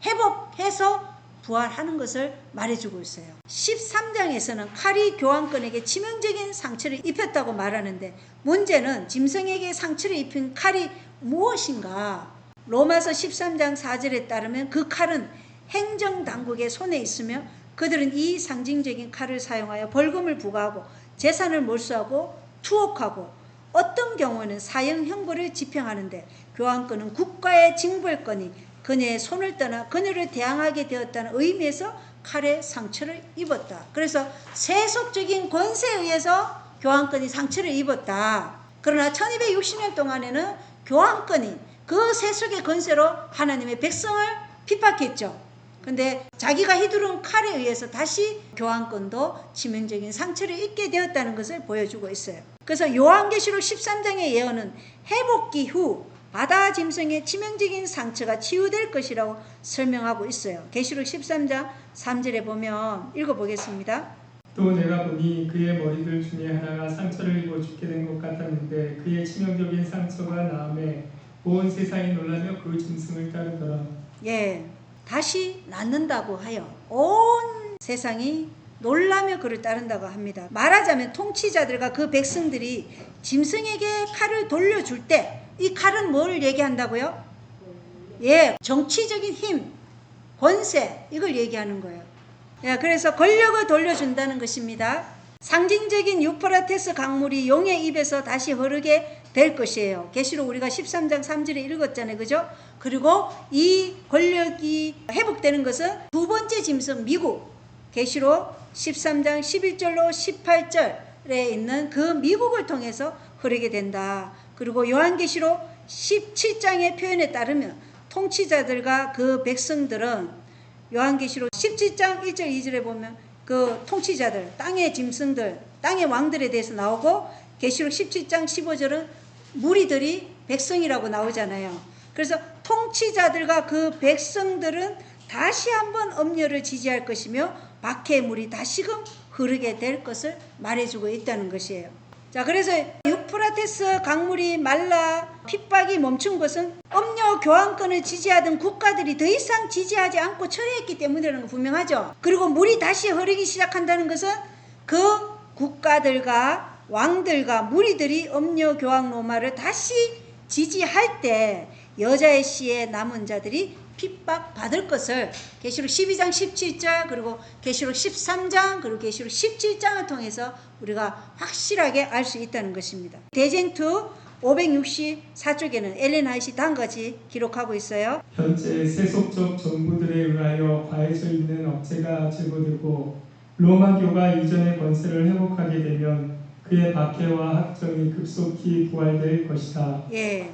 회복해서 부활하는 것을 말해주고 있어요. 13장에서는 칼이 교황권에게 치명적인 상처를 입혔다고 말하는데, 문제는 짐승에게 상처를 입힌 칼이 무엇인가? 로마서 13장 4절에 따르면 그 칼은 행정당국의 손에 있으며 그들은 이 상징적인 칼을 사용하여 벌금을 부과하고 재산을 몰수하고 투옥하고 어떤 경우는 사형 형벌을 집행하는데, 교황권은 국가의 징벌권이 그녀의 손을 떠나 그녀를 대항하게 되었다는 의미에서 칼의 상처를 입었다. 그래서 세속적인 권세에 의해서 교황권이 상처를 입었다. 그러나 1260년 동안에는 교황권이 그 세속의 권세로 하나님의 백성을 핍박했죠. 근데 자기가 휘두른 칼에 의해서 다시 교황권도 치명적인 상처를 입게 되었다는 것을 보여주고 있어요. 그래서 요한계시록 13장의 예언은 회복기 후 바다 짐승의 치명적인 상처가 치유될 것이라고 설명하고 있어요. 계시록 13장 3절에 보면 읽어보겠습니다. 또 내가 보니 그의 머리들 중에 하나가 상처를 입어 죽게 된 것 같았는데 그의 치명적인 상처가 나음에 온 세상이 놀라며 그 짐승을 따르더라. 예, 다시 낫는다고 하여 온 세상이 놀라며 그를 따른다고 합니다. 말하자면 통치자들과 그 백성들이 짐승에게 칼을 돌려줄 때 이 칼은 뭘 얘기한다고요? 예, 정치적인 힘, 권세, 이걸 얘기하는 거예요. 예, 그래서 권력을 돌려준다는 것입니다. 상징적인 유프라테스 강물이 용의 입에서 다시 흐르게 될 것이에요. 계시록 우리가 13장 3절에 읽었잖아요. 그죠? 그리고 이 권력이 회복되는 것은 두 번째 짐승 미국, 계시록 13장 11절로 18절에 있는 그 미국을 통해서 흐르게 된다. 그리고 요한계시록 17장의 표현에 따르면 통치자들과 그 백성들은 요한계시록 17장 1절 2절에 보면 그 통치자들, 땅의 짐승들, 땅의 왕들에 대해서 나오고, 계시록 17장 15절은 무리들이 백성이라고 나오잖아요. 그래서 통치자들과 그 백성들은 다시 한번 엄녀를 지지할 것이며 박해의 물이 다시금 흐르게 될 것을 말해주고 있다는 것이에요. 자, 그래서 유프라테스 강물이 말라 핍박이 멈춘 것은 엄녀 교환권을 지지하던 국가들이 더 이상 지지하지 않고 철회했기 때문이라는 거 분명하죠. 그리고 물이 다시 흐르기 시작한다는 것은 그 국가들과 왕들과 무리들이 엄녀 교황 로마를 다시 지지할 때 여자의 씨에 남은 자들이 핍박받을 것을 계시록 12장 17절 그리고 계시록 13장 그리고 계시록 17장을 통해서 우리가 확실하게 알 수 있다는 것입니다. 대쟁투 564쪽에는 엘렌 화이트가 다음과 같이 기록하고 있어요. 현재 세속적 정부들에 의하여 과해져 있는 억제가 제거되고 로마교가 이전의 권세를 회복하게 되면 그의 박해와 학정이 급속히 부활될 것이다. 예,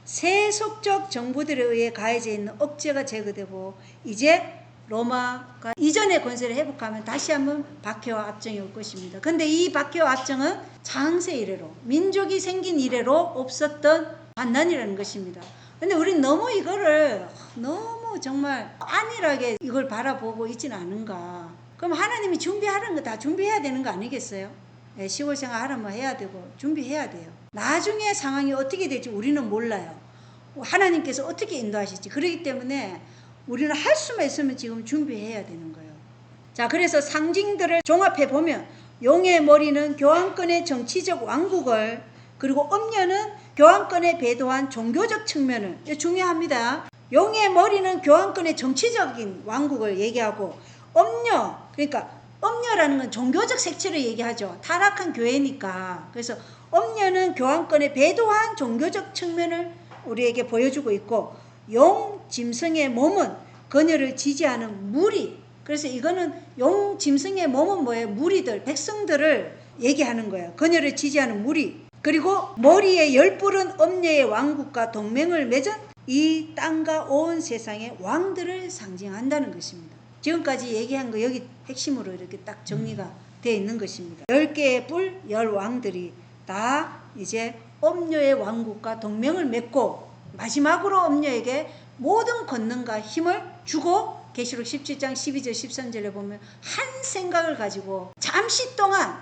세속적 정부들에 의해 가해져 있는 억제가 제거되고 이제 로마가 이전의 권세를 회복하면 다시 한번 박해와 압정이 올 것입니다. 근데 이 박해와 압정은 장세 이래로 민족이 생긴 이래로 없었던 환난이라는 것입니다. 근데 우리는 너무 이거를 너무 정말 안일하게 이걸 바라보고 있지는 않은가. 그럼 하나님이 준비하는 거 다 준비해야 되는 거 아니겠어요? 네, 시골 생활 하려면 해야 되고 준비해야 돼요. 나중에 상황이 어떻게 될지 우리는 몰라요. 하나님께서 어떻게 인도하실지. 그렇기 때문에 우리는 할 수만 있으면 지금 준비해야 되는 거예요. 자, 그래서 상징들을 종합해 보면 용의 머리는 교황권의 정치적 왕국을, 그리고 엄녀는 교황권에 배도한 종교적 측면을, 이거 중요합니다. 용의 머리는 교황권의 정치적인 왕국을 얘기하고, 엄녀, 그러니까 엄녀라는 건 종교적 색채를 얘기하죠. 타락한 교회니까. 그래서 엄녀는 교황권에 배도한 종교적 측면을 우리에게 보여주고 있고, 용 짐승의 몸은 그녀를 지지하는 무리. 그래서 이거는 용 짐승의 몸은 뭐예요? 무리들, 백성들을 얘기하는 거예요. 그녀를 지지하는 무리. 그리고 머리에 열뿔은 엄녀의 왕국과 동맹을 맺은 이 땅과 온 세상의 왕들을 상징한다는 것입니다. 지금까지 얘기한 거 여기 핵심으로 이렇게 딱 정리가 되어 있는 것입니다. 10개의 뿔, 10왕들이 다 이제 엄녀의 왕국과 동맹을 맺고 마지막으로 엄녀에게 모든 권능과 힘을 주고, 계시록 17장 12절 13절에 보면 한 생각을 가지고 잠시 동안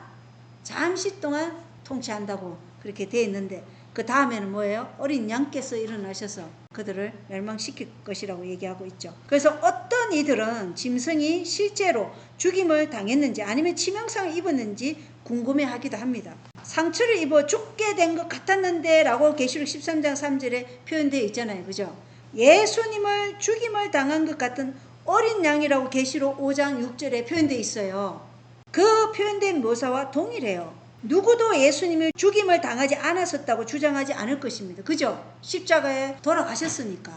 통치한다고 그렇게 되어 있는데, 그 다음에는 뭐예요? 어린 양께서 일어나셔서 그들을 멸망시킬 것이라고 얘기하고 있죠. 그래서 어떤 이들은 짐승이 실제로 죽임을 당했는지 아니면 치명상을 입었는지 궁금해하기도 합니다. 상처를 입어 죽게 된 것 같았는데 라고 계시록 13장 3절에 표현되어 있잖아요. 그죠? 예수님을 죽임을 당한 것 같은 어린 양이라고 계시록 5장 6절에 표현되어 있어요. 그 표현된 묘사와 동일해요. 누구도 예수님이 죽임을 당하지 않았었다고 주장하지 않을 것입니다. 그죠? 십자가에 돌아가셨으니까.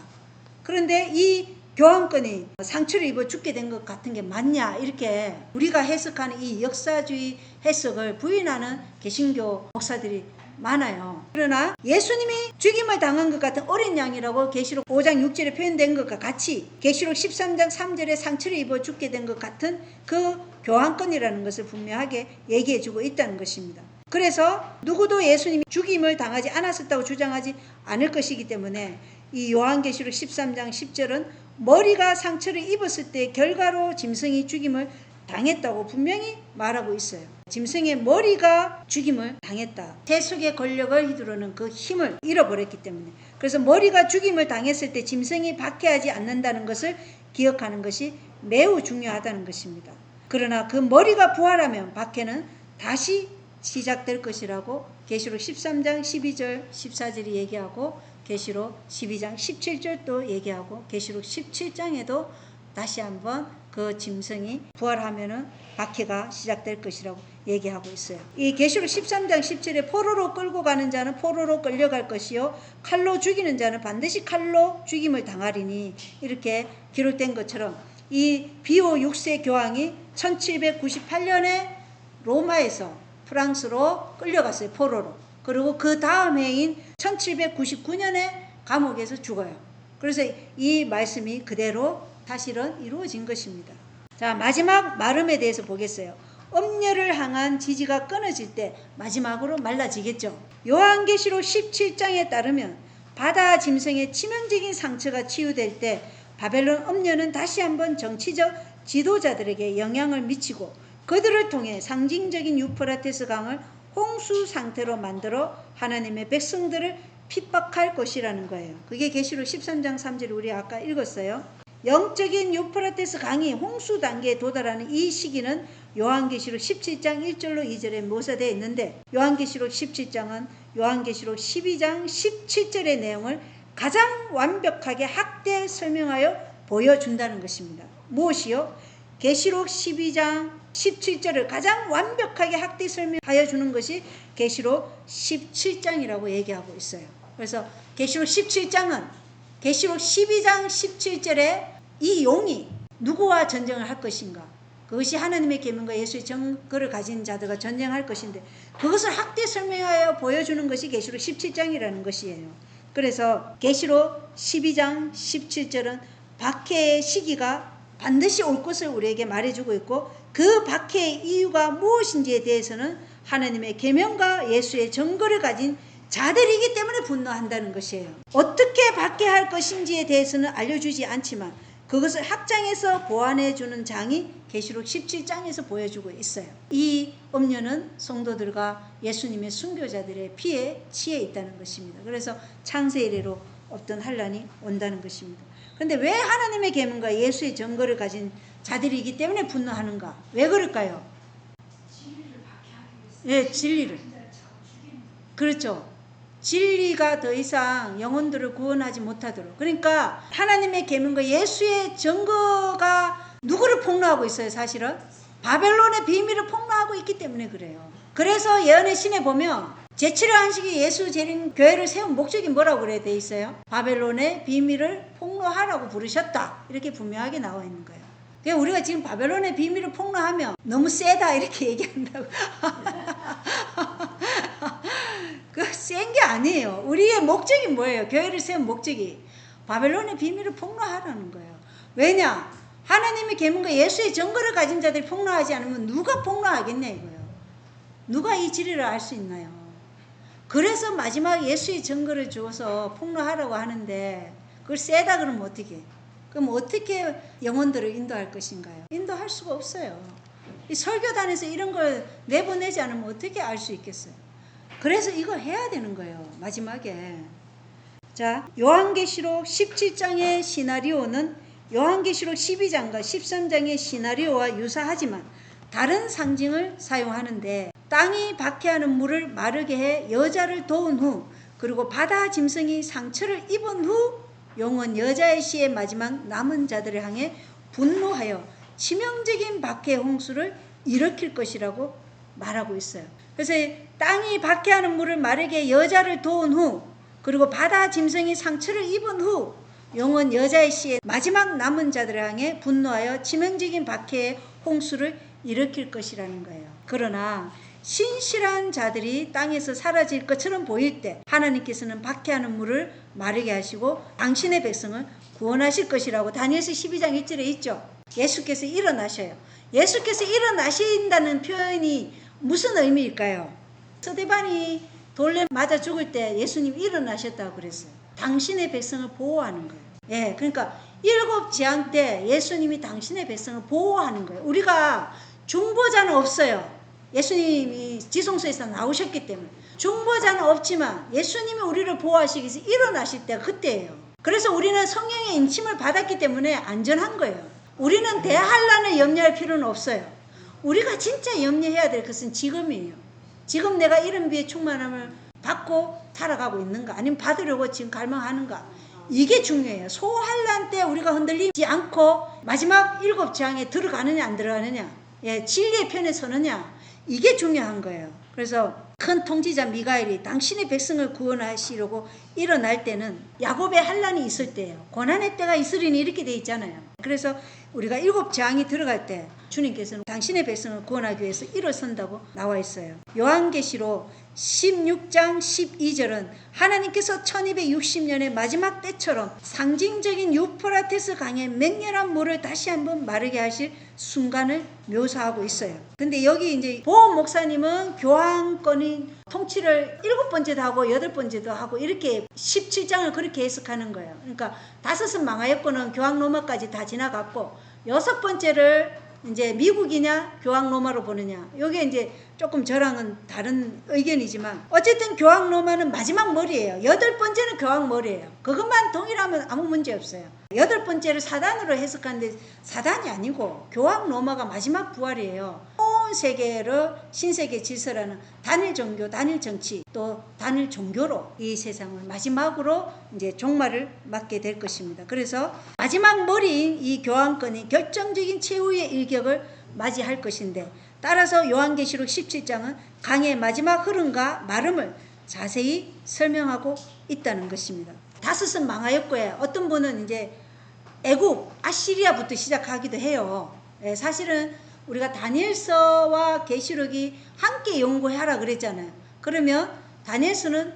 그런데 이 교황권이 상처를 입어 죽게 된 것 같은 게 맞냐, 이렇게 우리가 해석하는 이 역사주의 해석을 부인하는 개신교 목사들이 많아요. 그러나 예수님이 죽임을 당한 것 같은 어린 양이라고 계시록 5장 6절에 표현된 것과 같이 계시록 13장 3절에 상처를 입어 죽게 된 것 같은 그 교황권이라는 것을 분명하게 얘기해주고 있다는 것입니다. 그래서 누구도 예수님이 죽임을 당하지 않았었다고 주장하지 않을 것이기 때문에 이 요한계시록 13장 10절은 머리가 상처를 입었을 때 결과로 짐승이 죽임을 당했다고 분명히 말하고 있어요. 짐승의 머리가 죽임을 당했다. 세속의 권력을 휘두르는 그 힘을 잃어버렸기 때문에. 그래서 머리가 죽임을 당했을 때 짐승이 박해하지 않는다는 것을 기억하는 것이 매우 중요하다는 것입니다. 그러나 그 머리가 부활하면 박해는 다시 시작될 것이라고 계시록 13장 12절 14절이 얘기하고, 계시록 12장 17절도 얘기하고, 계시록 17장에도 다시 한번 그 짐승이 부활하면은 박해가 시작될 것이라고 얘기하고 있어요. 이 계시록 13장 10절에 포로로 끌고 가는 자는 포로로 끌려갈 것이요 칼로 죽이는 자는 반드시 칼로 죽임을 당하리니, 이렇게 기록된 것처럼 이 비오 6세 교황이 1798년에 로마에서 프랑스로 끌려갔어요. 포로로. 그리고 그 다음 해인 1799년에 감옥에서 죽어요. 그래서 이 말씀이 그대로 사실은 이루어진 것입니다. 자, 마지막 마름에 대해서 보겠어요. 음녀를 향한 지지가 끊어질 때 마지막으로 말라지겠죠. 요한계시록 17장에 따르면 바다 짐승의 치명적인 상처가 치유될 때 바벨론 음녀는 다시 한번 정치적 지도자들에게 영향을 미치고 그들을 통해 상징적인 유프라테스 강을 홍수 상태로 만들어 하나님의 백성들을 핍박할 것이라는 거예요. 그게 계시록 13장 3절 우리 아까 읽었어요. 영적인 유프라테스 강이 홍수 단계에 도달하는 이 시기는 요한계시록 17장 1절로 2절에 묘사되어 있는데 요한계시록 17장은 요한계시록 12장 17절의 내용을 가장 완벽하게 학대 설명하여 보여준다는 것입니다. 무엇이요? 계시록 12장 17절을 가장 완벽하게 학대 설명하여 주는 것이 계시록 17장이라고 얘기하고 있어요. 그래서 계시록 17장은 계시록 12장 17절에 이 용이 누구와 전쟁을 할 것인가? 그것이 하나님의 계명과 예수의 증거를 가진 자들과 전쟁할 것인데 그것을 학대 설명하여 보여주는 것이 계시록 17장이라는 것이에요. 그래서 계시록 12장 17절은 박해의 시기가 반드시 올 것을 우리에게 말해주고 있고 그 박해의 이유가 무엇인지에 대해서는 하나님의 계명과 예수의 증거를 가진 자들이기 때문에 분노한다는 것이에요. 어떻게 박해할 것인지에 대해서는 알려주지 않지만 그것을 확장해서 보완해주는 장이 계시록 17장에서 보여주고 있어요. 이 음녀는 성도들과 예수님의 순교자들의 피에 취해 있다는 것입니다. 그래서 창세 이래로 없던 환란이 온다는 것입니다. 그런데 왜 하나님의 계명과 예수의 증거를 가진 자들이기 때문에 분노하는가? 왜 그럴까요? 진리를 박해하기 위해서. 네, 진리를. 그렇죠. 진리가 더 이상 영혼들을 구원하지 못하도록. 그러니까 하나님의 계명과 예수의 증거가 누구를 폭로하고 있어요? 사실은 바벨론의 비밀을 폭로하고 있기 때문에 그래요. 그래서 예언의 신에 보면 제7회 안식이 예수 재림 교회를 세운 목적이 뭐라고 그래 돼 있어요? 바벨론의 비밀을 폭로하라고 부르셨다. 이렇게 분명하게 나와 있는 거예요. 그러니까 우리가 지금 바벨론의 비밀을 폭로하면 너무 세다 이렇게 얘기한다고. 그 센 게 아니에요. 우리의 목적이 뭐예요? 교회를 세운 목적이 바벨론의 비밀을 폭로하라는 거예요. 왜냐? 하나님의 계명과 예수의 증거를 가진 자들이 폭로하지 않으면 누가 폭로하겠냐 이거예요. 누가 이 진리를 알 수 있나요? 그래서 마지막 예수의 증거를 주어서 폭로하라고 하는데 그걸 세다 그러면 어떻게? 그럼 어떻게 영혼들을 인도할 것인가요? 인도할 수가 없어요. 이 설교단에서 이런 걸 내보내지 않으면 어떻게 알 수 있겠어요? 그래서 이걸 해야 되는 거예요. 마지막에. 자, 요한계시록 17장의 시나리오는 요한계시록 12장과 13장의 시나리오와 유사하지만 다른 상징을 사용하는데 땅이 박해하는 물을 마르게 해 여자를 도운 후 그리고 바다 짐승이 상처를 입은 후 용은 여자의 시의 마지막 남은 자들을 향해 분노하여 치명적인 박해 홍수를 일으킬 것이라고 말하고 있어요. 그래서 땅이 박해하는 물을 마르게 여자를 도운 후 그리고 바다 짐승이 상처를 입은 후 용은 여자의 시의 마지막 남은 자들을 향해 분노하여 치명적인 박해의 홍수를 일으킬 것이라는 거예요. 그러나 신실한 자들이 땅에서 사라질 것처럼 보일 때 하나님께서는 박해하는 물을 마르게 하시고 당신의 백성을 구원하실 것이라고 다니엘서 12장 1절에 있죠. 예수께서 일어나셔요. 예수께서 일어나신다는 표현이 무슨 의미일까요? 스데반이 돌에 맞아 죽을 때 예수님 일어나셨다고 그랬어요. 당신의 백성을 보호하는 거예요. 예, 그러니까 일곱 재앙 때 예수님이 당신의 백성을 보호하는 거예요. 우리가 중보자는 없어요. 예수님이 지성소에서 나오셨기 때문에. 중보자는 없지만 예수님이 우리를 보호하시기 위해서 일어나실 때가 그때예요. 그래서 우리는 성령의 인침을 받았기 때문에 안전한 거예요. 우리는 대환란을 염려할 필요는 없어요. 우리가 진짜 염려해야 될 것은 지금이에요. 지금 내가 이런 비의 충만함을 받고 살아가고 있는가 아니면 받으려고 지금 갈망하는가 이게 중요해요. 소환란 때 우리가 흔들리지 않고 마지막 7재앙에 들어가느냐 안 들어가느냐 예, 진리의 편에 서느냐 이게 중요한 거예요. 그래서 큰 통치자 미가엘이 당신의 백성을 구원하시려고 일어날 때는 야곱의 환란이 있을 때예요. 고난의 때가 있으리니 이렇게 돼 있잖아요. 그래서 우리가 7재앙이 들어갈 때 주님께서는 당신의 백성을 구원하기 위해서 일어선다고 나와 있어요. 요한계시록 16장 12절은 하나님께서 1260년의 마지막 때처럼 상징적인 유프라테스 강의 맹렬한 물을 다시 한번 마르게 하실 순간을 묘사하고 있어요. 근데 여기 이제 보험 목사님은 교황권이 통치를 7번째도 하고 8번째도 하고 이렇게 17장을 그렇게 해석하는 거예요. 그러니까 5은 망하였고는 교황 로마까지 다 지나갔고 6번째를 이제 미국이냐 교황 로마로 보느냐, 요게 이제 조금 저랑은 다른 의견이지만 어쨌든 교황 로마는 마지막 머리예요. 8번째는 교황 머리예요. 그것만 동일하면 아무 문제 없어요. 8번째를 사단으로 해석하는데 사단이 아니고 교황 로마가 마지막 부활이에요. 온 세계를 신세계 질서라는 단일 종교, 단일 정치, 또 단일 종교로 이 세상을 마지막으로 이제 종말을 맞게 될 것입니다. 그래서 마지막 머리인 이 교황권이 결정적인 최후의 일격을 맞이할 것인데, 따라서 요한계시록 17장은 강의 마지막 흐름과 마름을 자세히 설명하고 있다는 것입니다. 5은 망하였고요. 어떤 분은 이제 애굽, 아시리아부터 시작하기도 해요. 사실은 우리가 다니엘서와 계시록이 함께 연구하라 그랬잖아요. 그러면 다니엘서는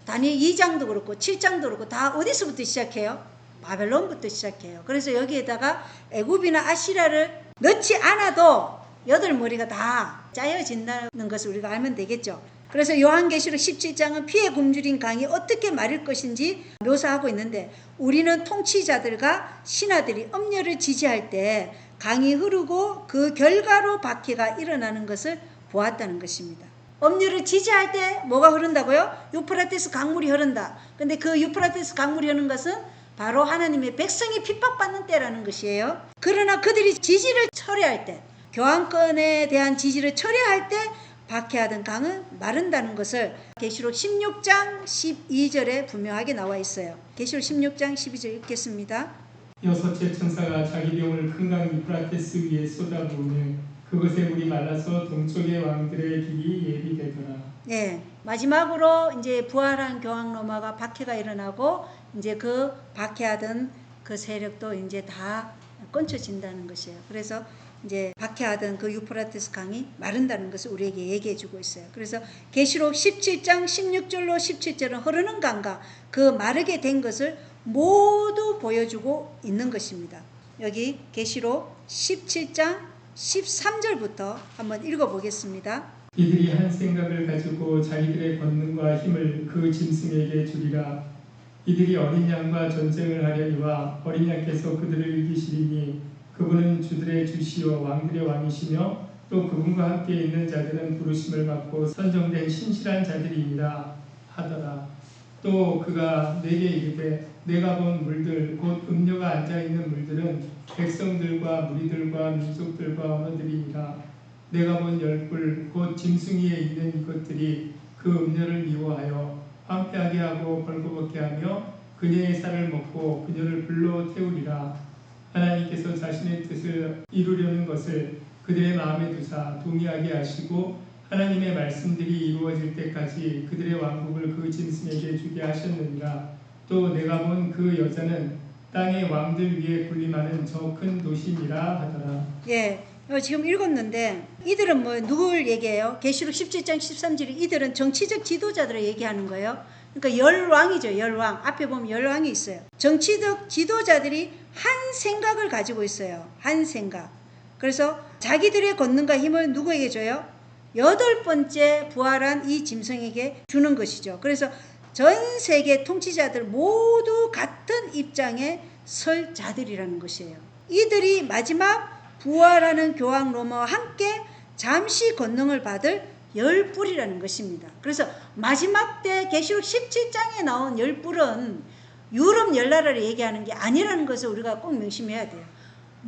다니엘 2장도 그렇고 7장도 그렇고 다 어디서부터 시작해요? 바벨론부터 시작해요. 그래서 여기에다가 애굽이나 아시리아를 넣지 않아도 8머리가 다 짜여진다는 것을 우리가 알면 되겠죠. 그래서 요한계시록 17장은 피에 굶주린 강이 어떻게 마를 것인지 묘사하고 있는데, 우리는 통치자들과 신하들이 엄녀를 지지할 때 강이 흐르고 그 결과로 박해가 일어나는 것을 보았다는 것입니다. 엄녀를 지지할 때 뭐가 흐른다고요? 유프라테스 강물이 흐른다. 근데 그 유프라테스 강물이 흐르는 것은 바로 하나님의 백성이 핍박받는 때라는 것이에요. 그러나 그들이 지지를 철회할 때, 교황권에 대한 지지를 철회할 때 박해하던 강은 마른다는 것을 계시록 16장 12절에 분명하게 나와 있어요. 계시록 16장 12절 읽겠습니다. 6째 천사가 자기 병을 큰 강 유프라테스 위에 쏟아부으며 그것에 물이 말라서 동쪽의 왕들의 길이 예비되더라. 네, 마지막으로 이제 부활한 교황 로마가 박해가 일어나고 이제 그 박해하던 그 세력도 이제 다 끊쳐진다는 것이에요. 그래서 이제 박해하던 그 유프라테스 강이 마른다는 것을 우리에게 얘기해 주고 있어요. 그래서 계시록 17장 16절로 17절은 흐르는 강과 그 마르게 된 것을 모두 보여주고 있는 것입니다. 여기 계시록 17장 13절부터 한번 읽어보겠습니다. 이들이 한 생각을 가지고 자기들의 권능과 힘을 그 짐승에게 주리라. 이들이 어린 양과 전쟁을 하려니와 어린 양께서 그들을 이기시리니 그분은 주들의 주시오 왕들의 왕이시며 또 그분과 함께 있는 자들은 부르심을 받고 선정된 신실한 자들이니라 하더라. 또 그가 내게 이르되 내가 본 물들 곧 음녀가 앉아있는 물들은 백성들과 무리들과 민족들과 언어들이니라. 내가 본 열불 곧 짐승 위에 있는 이것들이 그 음녀를 미워하여 황폐하게 하고 벌거벗게 하며 그녀의 살을 먹고 그녀를 불러 태우리라. 하나님께서 자신의 뜻을 이루려는 것을 그들의 마음에 두사 동의하게 하시고 하나님의 말씀들이 이루어질 때까지 그들의 왕국을 그 짐승에게 주게 하셨느니라. 또 내가 본 그 여자는 땅의 왕들 위에 군림하는 저 큰 도시니라 하더라. 예, 지금 읽었는데 이들은 뭐 누굴 얘기해요? 계시록 17장 13절이 이들은 정치적 지도자들을 얘기하는 거예요. 그러니까 열왕이죠. 열왕. 앞에 보면 열왕이 있어요. 정치적 지도자들이 한 생각을 가지고 있어요. 한 생각. 그래서 자기들의 권능과 힘을 누구에게 줘요? 8번째 부활한 이 짐승에게 주는 것이죠. 그래서 전 세계 통치자들 모두 같은 입장에 설 자들이라는 것이에요. 이들이 마지막 부활하는 교황 로마와 함께 잠시 권능을 받을 열불이라는 것입니다. 그래서 마지막 때 계시록 17장에 나온 열불은 유럽 열나라를 얘기하는 게 아니라는 것을 우리가 꼭 명심해야 돼요.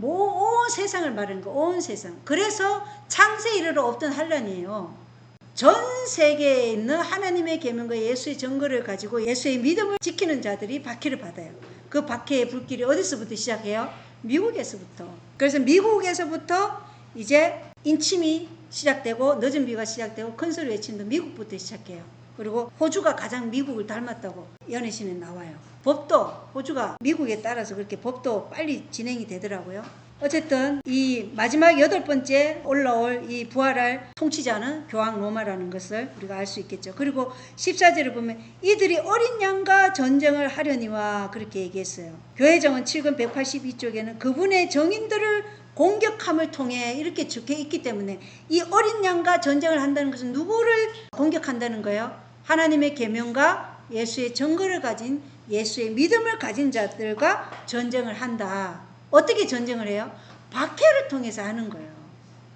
온 세상을 말하는 거, 온 세상. 그래서 창세 이르러 없던 환란이에요. 전 세계에 있는 하나님의 계명과 예수의 증거를 가지고 예수의 믿음을 지키는 자들이 박해를 받아요. 그 박해의 불길이 어디서부터 시작해요? 미국에서부터. 그래서 미국에서부터 이제 인침이 시작되고 늦은 비가 시작되고 큰 소리 외치는 미국부터 시작해요. 그리고 호주가 가장 미국을 닮았다고 연애신에 나와요. 법도 호주가 미국에 따라서 그렇게 법도 빨리 진행이 되더라고요. 어쨌든 이 마지막 8번째 올라올 이 부활할 통치자는 교황 로마라는 것을 우리가 알 수 있겠죠. 그리고 14절을 보면 이들이 어린 양과 전쟁을 하려니와 그렇게 얘기했어요. 교회정은 7권 182쪽에는 그분의 정인들을 공격함을 통해 이렇게 적혀 있기 때문에 이 어린 양과 전쟁을 한다는 것은 누구를 공격한다는 거예요? 하나님의 계명과 예수의 증거를 가진 예수의 믿음을 가진 자들과 전쟁을 한다. 어떻게 전쟁을 해요? 박해를 통해서 하는 거예요.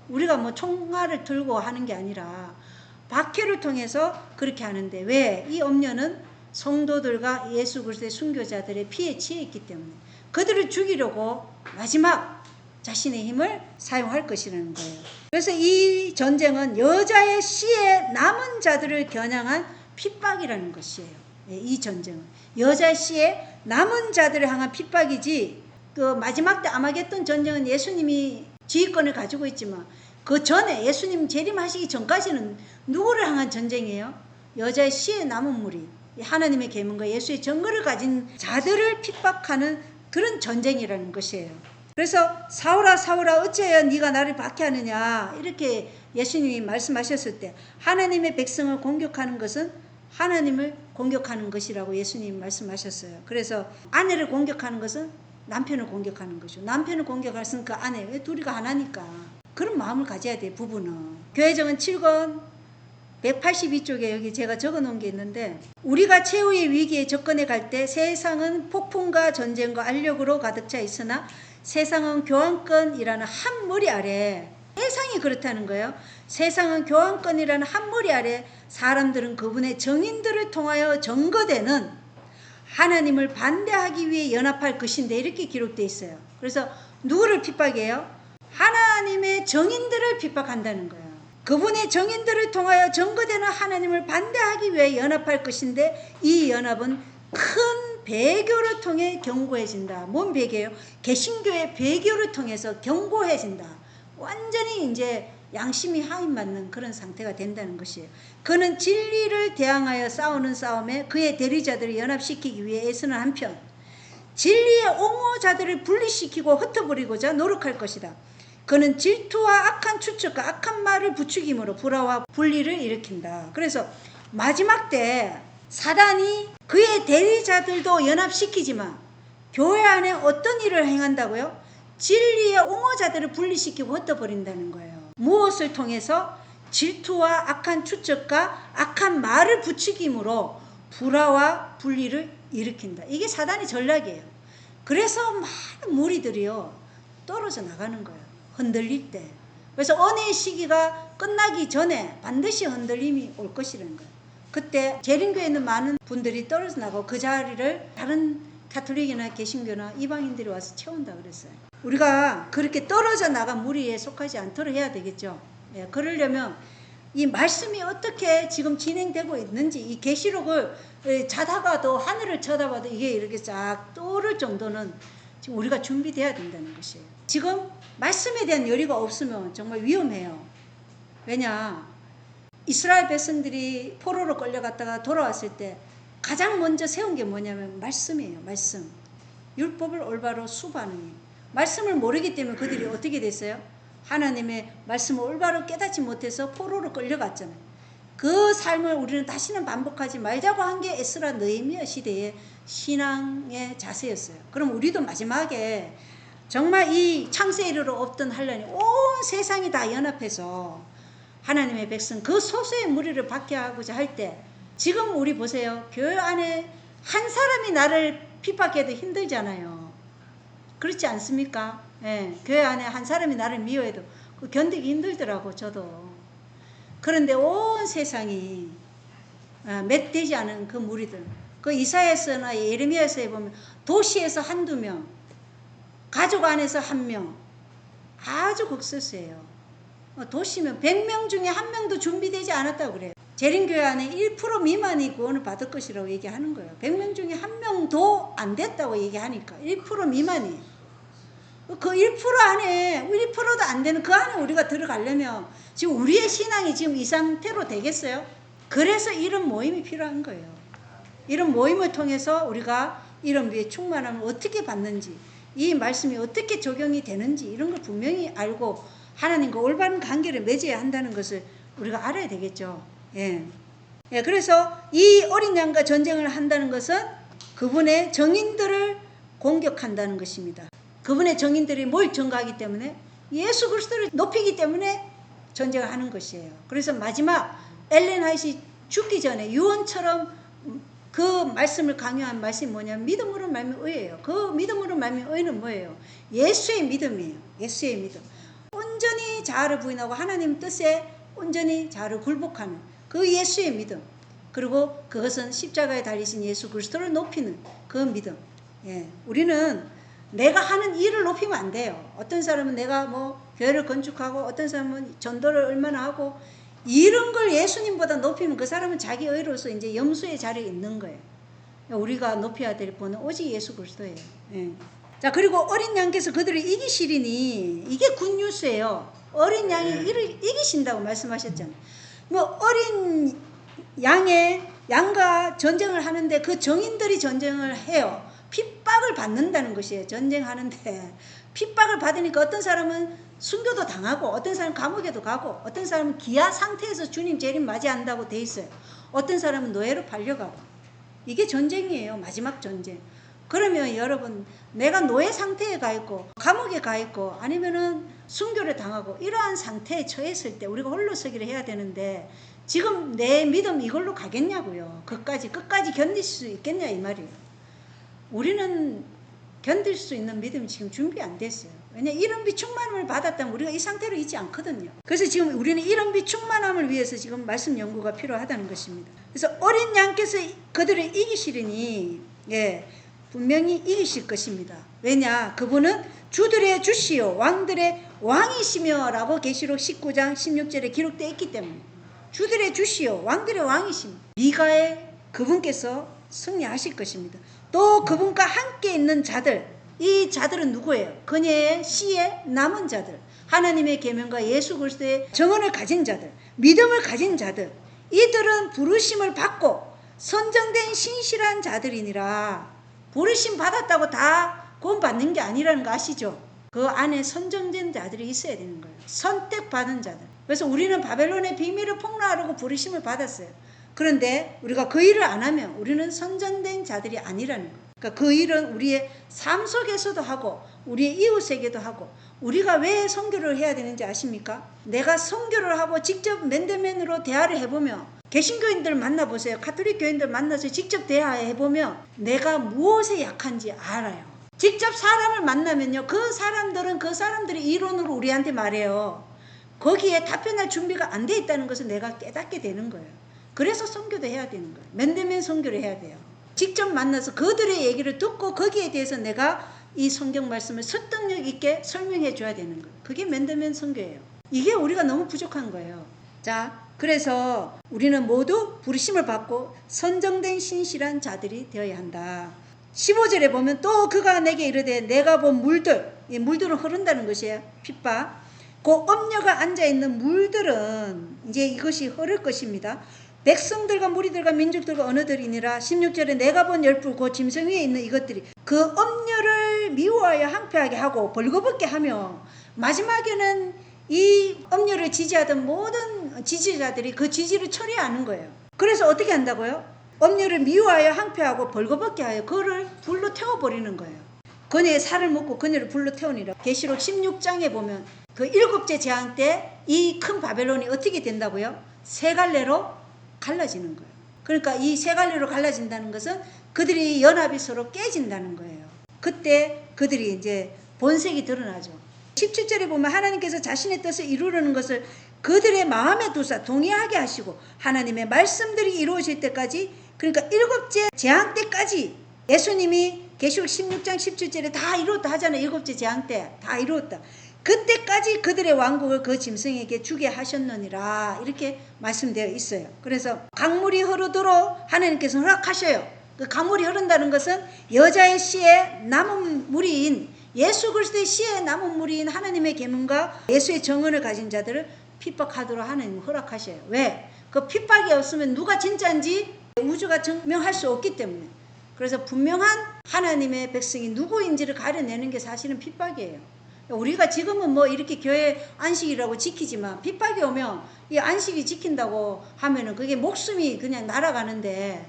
우리가 뭐 총알을 들고 하는 게 아니라 박해를 통해서 그렇게 하는데 왜? 이 엄녀는 성도들과 예수 그리스도의 순교자들의 피에 취해 있기 때문에 그들을 죽이려고 마지막 자신의 힘을 사용할 것이라는 거예요. 그래서 이 전쟁은 여자의 씨에 남은 자들을 겨냥한 핍박이라는 것이에요. 이 전쟁은 여자의 씨에 남은 자들을 향한 핍박이지 그 마지막 때 아마겟돈 전쟁은 예수님이 지휘권을 가지고 있지만 그 전에 예수님 재림하시기 전까지는 누구를 향한 전쟁이에요? 여자의 씨에 남은 무리, 하나님의 계명과 예수의 증거를 가진 자들을 핍박하는 그런 전쟁이라는 것이에요. 그래서 사울아 사울아 어찌하여 네가 나를 박해하느냐 이렇게 예수님이 말씀하셨을 때 하나님의 백성을 공격하는 것은 하나님을 공격하는 것이라고 예수님이 말씀하셨어요. 그래서 아내를 공격하는 것은 남편을 공격하는 것이죠. 남편을 공격했으니까 아내, 왜 둘이가 하나니까. 그런 마음을 가져야 돼, 부부는. 교회정은 7권 182쪽에 여기 제가 적어 놓은 게 있는데 우리가 최후의 위기에 접근해 갈 때 세상은 폭풍과 전쟁과 알력으로 가득 차 있으나 세상은 교환권이라는 한 머리 아래 세상이 그렇다는 거예요. 세상은 교환권이라는 한 머리 아래 사람들은 그분의 정인들을 통하여 증거되는 하나님을 반대하기 위해 연합할 것인데 이렇게 기록되어 있어요. 그래서 누구를 핍박해요? 하나님의 정인들을 핍박한다는 거예요. 그분의 정인들을 통하여 증거되는 하나님을 반대하기 위해 연합할 것인데 이 연합은 큰 배교를 통해 견고해진다. 뭔 배교예요? 개신교의 배교를 통해서 견고해진다. 완전히 이제 양심이 하인맞는 그런 상태가 된다는 것이에요. 그는 진리를 대항하여 싸우는 싸움에 그의 대리자들을 연합시키기 위해 애쓰는 한편 진리의 옹호자들을 분리시키고 흩어버리고자 노력할 것이다. 그는 질투와 악한 추측과 악한 말을 부추김으로 불화와 분리를 일으킨다. 그래서 마지막 때 사단이 그의 대리자들도 연합시키지만 교회 안에 어떤 일을 행한다고요? 진리의 옹호자들을 분리시키고 흩어버린다는 거예요. 무엇을 통해서? 질투와 악한 추측과 악한 말을 부추김으로 불화와 분리를 일으킨다. 이게 사단의 전략이에요. 그래서 많은 무리들이요 떨어져 나가는 거예요. 흔들릴 때. 그래서 은혜의 시기가 끝나기 전에 반드시 흔들림이 올 것이라는 거예요. 그때 재림교에 있는 많은 분들이 떨어져 나가고 그 자리를 다른 가톨릭이나 개신교나 이방인들이 와서 채운다 그랬어요. 우리가 그렇게 떨어져 나간 무리에 속하지 않도록 해야 되겠죠. 예, 그러려면 이 말씀이 어떻게 지금 진행되고 있는지 이 계시록을 자다가도 하늘을 쳐다봐도 이게 이렇게 쫙 떠오를 정도는 지금 우리가 준비돼야 된다는 것이에요. 지금 말씀에 대한 열의가 없으면 정말 위험해요. 왜냐? 이스라엘 백성들이 포로로 끌려갔다가 돌아왔을 때 가장 먼저 세운 게 뭐냐면 말씀이에요. 말씀. 율법을 올바로 수반하는 말씀을 모르기 때문에 그들이 어떻게 됐어요? 하나님의 말씀을 올바로 깨닫지 못해서 포로로 끌려갔잖아요. 그 삶을 우리는 다시는 반복하지 말자고 한 게 에스라 느헤미야 시대의 신앙의 자세였어요. 그럼 우리도 마지막에 정말 이 창세에 이르러 없던 환란이 온 세상이 다 연합해서 하나님의 백성 그 소수의 무리를 박해하고자 할 때 지금 우리 보세요. 교회 안에 한 사람이 나를 핍박해도 힘들잖아요. 그렇지 않습니까? 예, 교회 안에 한 사람이 나를 미워해도 견디기 힘들더라고 저도. 그런데 온 세상이 맷되지 않은 그 무리들, 그 이사야서나 예레미야서에 보면 도시에서 한두 명, 가족 안에서 한 명, 아주 극소수예요. 도시면 100명 중에 한 명도 준비되지 않았다고 그래요. 재림교회 안에 1% 미만이 구원을 받을 것이라고 얘기하는 거예요. 100명 중에 한 명도 안 됐다고 얘기하니까 1% 미만이에요. 그 1% 안에 1%도 안 되는 그 안에 우리가 들어가려면 지금 우리의 신앙이 지금 이 상태로 되겠어요? 그래서 이런 모임이 필요한 거예요. 이런 모임을 통해서 우리가 이런 위에 충만함을 어떻게 받는지, 이 말씀이 어떻게 적용이 되는지 이런 걸 분명히 알고 하나님과 올바른 관계를 맺어야 한다는 것을 우리가 알아야 되겠죠. 예. 예, 그래서 이 어린 양과 전쟁을 한다는 것은 그분의 정인들을 공격한다는 것입니다. 그분의 정인들이 뭘 증거하기 때문에? 예수 그리스도를 높이기 때문에 전쟁을 하는 것이에요. 그래서 마지막 엘렌 화이트이 죽기 전에 유언처럼 그 말씀을 강요한 말씀이 뭐냐면 믿음으로 말미암아 의예요. 그 믿음으로 말미암아 의는 뭐예요? 예수의 믿음이에요. 예수의 믿음. 온전히 자아를 부인하고 하나님 뜻에 온전히 자아를 굴복하는 그 예수의 믿음. 그리고 그것은 십자가에 달리신 예수 그리스도를 높이는 그 믿음. 예, 우리는 내가 하는 일을 높이면 안 돼요. 어떤 사람은 내가 뭐 교회를 건축하고 어떤 사람은 전도를 얼마나 하고 이런 걸 예수님보다 높이면 그 사람은 자기 의로서 이제 염소의 자리에 있는 거예요. 우리가 높여야 될 분은 오직 예수 그리스도예요. 예. 자, 그리고 어린 양께서 그들을 이기시리니 이게 굿뉴스예요. 어린 양이 이기신다고 말씀하셨잖아요. 뭐 어린 양과 전쟁을 하는데 그 정인들이 전쟁을 해요. 핍박을 받는다는 것이에요. 전쟁하는데 핍박을 받으니까 어떤 사람은 순교도 당하고 어떤 사람은 감옥에도 가고 어떤 사람은 기아 상태에서 주님 재림 맞이한다고 돼 있어요. 어떤 사람은 노예로 팔려가고. 이게 전쟁이에요. 마지막 전쟁. 그러면 여러분 내가 노예 상태에 가 있고 감옥에 가 있고 아니면은 순교를 당하고 이러한 상태에 처했을 때 우리가 홀로서기를 해야 되는데 지금 내 믿음 이걸로 가겠냐고요. 끝까지 견딜 수 있겠냐 이 말이에요. 우리는 견딜 수 있는 믿음이 지금 준비 안 됐어요. 왜냐 이런 비충만함을 받았다면 우리가 이 상태로 있지 않거든요. 그래서 지금 우리는 이런 비충만함을 위해서 지금 말씀 연구가 필요하다는 것입니다. 그래서 어린 양께서 그들을 이기시리니 예, 분명히 이기실 것입니다. 왜냐 그분은 주들의 주시요 왕들의 왕이시며 라고 계시록 19장 16절에 기록되어 있기 때문에 주들의 주시요 왕들의 왕이시며 미가의 그분께서 승리하실 것입니다. 또 그분과 함께 있는 자들, 이 자들은 누구예요? 그녀의 씨에 남은 자들, 하나님의 계명과 예수 그리스도의 정언을 가진 자들, 믿음을 가진 자들, 이들은 부르심을 받고 선정된 신실한 자들이니라. 부르심 받았다고 다 구원받는 게 아니라는 거 아시죠? 그 안에 선정된 자들이 있어야 되는 거예요. 선택받은 자들. 그래서 우리는 바벨론의 비밀을 폭로하려고 부르심을 받았어요. 그런데 우리가 그 일을 안 하면 우리는 선정된 자들이 아니라는 거예요. 그러니까 그 일은 우리의 삶 속에서도 하고 우리의 이웃에게도 하고 우리가 왜 선교를 해야 되는지 아십니까? 내가 선교를 하고 직접 맨들맨으로 대화를 해보면 개신교인들 만나보세요. 가톨릭 교인들 만나서 직접 대화해보면 내가 무엇에 약한지 알아요. 직접 사람을 만나면요. 그 사람들은 그 사람들의 이론으로 우리한테 말해요. 거기에 답변할 준비가 안 돼 있다는 것을 내가 깨닫게 되는 거예요. 그래서 선교도 해야 되는 거예요. 맨들맨 선교를 해야 돼요. 직접 만나서 그들의 얘기를 듣고 거기에 대해서 내가 이 성경 말씀을 설득력 있게 설명해 줘야 되는 거예요. 그게 맨들맨 선교예요. 이게 우리가 너무 부족한 거예요. 자, 그래서 우리는 모두 부르심을 받고 선정된 신실한 자들이 되어야 한다. 15절에 보면 또 그가 내게 이르되 내가 본 물들, 이 물들은 흐른다는 것이에요. 핍박. 그 엄녀가 앉아있는 물들은 이제 이것이 흐를 것입니다. 백성들과 무리들과 민족들과 언어들이니라. 16절에 내가 본 열불 그 짐승 위에 있는 이것들이 그 엄녀를 미워하여 항폐하게 하고 벌거벗게 하며 마지막에는 이 엄녀를 지지하던 모든 지지자들이 그 지지를 처리하는 거예요. 그래서 어떻게 한다고요? 엄녀를 미워하여 항폐하고 벌거벗게 하여 그를 불로 태워버리는 거예요. 그녀의 살을 먹고 그녀를 불로 태우니라. 계시록 16장에 보면 그 7째 재앙 때 이 큰 바벨론이 어떻게 된다고요? 세 갈래로 갈라지는 거예요. 그러니까 이 세 갈래로 갈라진다는 것은 그들이 연합이 서로 깨진다는 거예요. 그때 그들이 이제 본색이 드러나죠. 17절에 보면 하나님께서 자신의 뜻을 이루려는 것을 그들의 마음에 두사 동의하게 하시고 하나님의 말씀들이 이루어질 때까지, 그러니까 7째 재앙 때까지 예수님이 계시록 16장 17절에 다 이루었다 하잖아요. 7째 재앙 때 다 이루었다. 그때까지 그들의 왕국을 그 짐승에게 주게 하셨느니라 이렇게 말씀되어 있어요. 그래서 강물이 흐르도록 하나님께서 허락하셔요. 그 강물이 흐른다는 것은 여자의 씨에 남은 무리인 예수 그리스도의 씨에 남은 무리인 하나님의 계명과 예수의 정언을 가진 자들을 핍박하도록 하나님 허락하셔요. 왜? 그 핍박이 없으면 누가 진짜인지 우주가 증명할 수 없기 때문에. 그래서 분명한 하나님의 백성이 누구인지를 가려내는 게 사실은 핍박이에요. 우리가 지금은 뭐 이렇게 교회 안식이라고 지키지만 핍박이 오면 이 안식이 지킨다고 하면은 그게 목숨이 그냥 날아가는데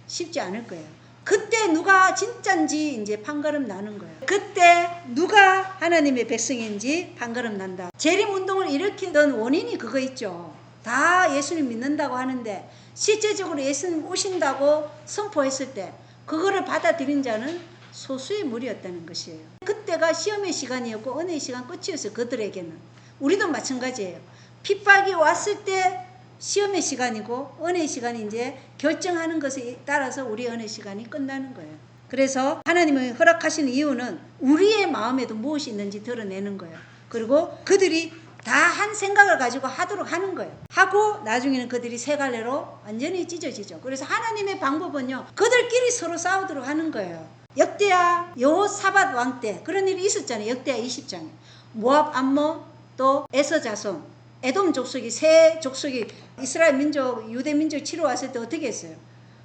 쉽지 않을 거예요. 그때 누가 진짜인지 이제 판가름 나는 거예요. 그때 누가 하나님의 백성인지 판가름 난다. 재림운동을 일으키던 원인이 그거 있죠. 다 예수님 믿는다고 하는데 실제적으로 예수님 오신다고 선포했을 때 그거를 받아들인 자는 소수의 무리였다는 것이에요. 그때가 시험의 시간이었고 은혜의 시간 끝이었어요. 그들에게는. 우리도 마찬가지예요. 핍박이 왔을 때 시험의 시간이고 은혜의 시간이 이제 결정하는 것에 따라서 우리 은혜 시간이 끝나는 거예요. 그래서 하나님이 허락하신 이유는 우리의 마음에도 무엇이 있는지 드러내는 거예요. 그리고 그들이 다 한 생각을 가지고 하도록 하는 거예요. 하고 나중에는 그들이 세 갈래로 완전히 찢어지죠. 그래서 하나님의 방법은요, 그들끼리 서로 싸우도록 하는 거예요. 역대하 여호사밧 왕 때 그런 일이 있었잖아요. 역대하 20장에 모압, 암몬, 또 에서 자손, 에돔 족속이 세 족속이 이스라엘 민족, 유대 민족 치러 왔을 때 어떻게 했어요?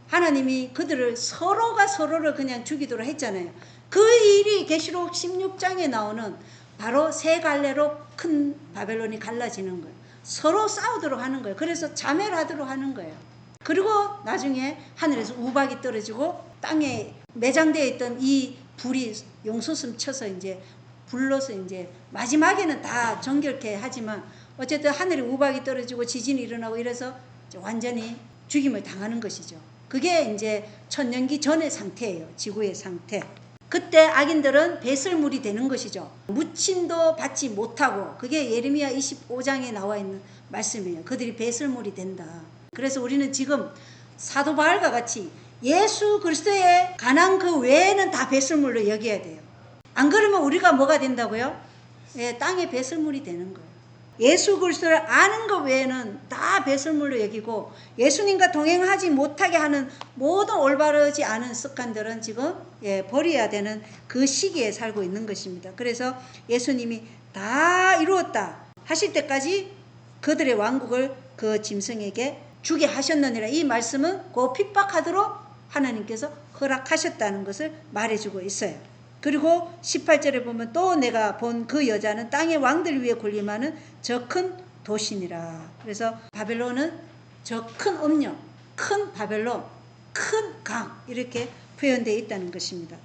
하나님이 그들을 서로가 서로를 그냥 죽이도록 했잖아요. 그 일이 계시록 16장에 나오는 바로 세 갈래로 큰 바벨론이 갈라지는 거예요. 서로 싸우도록 하는 거예요. 그래서 자멸하도록 하는 거예요. 그리고 나중에 하늘에서 우박이 떨어지고 땅에 매장되어 있던 이 불이 용솟음 쳐서 이제 불러서 이제 마지막에는 다 정결케 하지만 어쨌든 하늘에 우박이 떨어지고 지진이 일어나고 이래서 완전히 죽임을 당하는 것이죠. 그게 이제 천년기 전의 상태예요. 지구의 상태. 그때 악인들은 배설물이 되는 것이죠. 무침도 받지 못하고 그게 예레미야 25장에 나와 있는 말씀이에요. 그들이 배설물이 된다. 그래서 우리는 지금 사도 바울과 같이 예수 그리스도에 관한 그 외에는 다 배설물로 여겨야 돼요. 안 그러면 우리가 뭐가 된다고요? 예, 땅의 배설물이 되는 거예요. 예수 그리스도를 아는 것 외에는 다 배설물로 여기고 예수님과 동행하지 못하게 하는 모든 올바르지 않은 습관들은 지금 버려야 되는 그 시기에 살고 있는 것입니다. 그래서 예수님이 다 이루었다 하실 때까지 그들의 왕국을 그 짐승에게 주게 하셨느니라. 이 말씀은 그 핍박하도록 하나님께서 허락하셨다는 것을 말해주고 있어요. 그리고 18절에 보면 또 내가 본 그 여자는 땅의 왕들 위에 군림하는 저 큰 도시니라. 그래서 바벨론은 저 큰 음녀, 큰 바벨론, 큰 강 이렇게 표현되어 있다는 것입니다.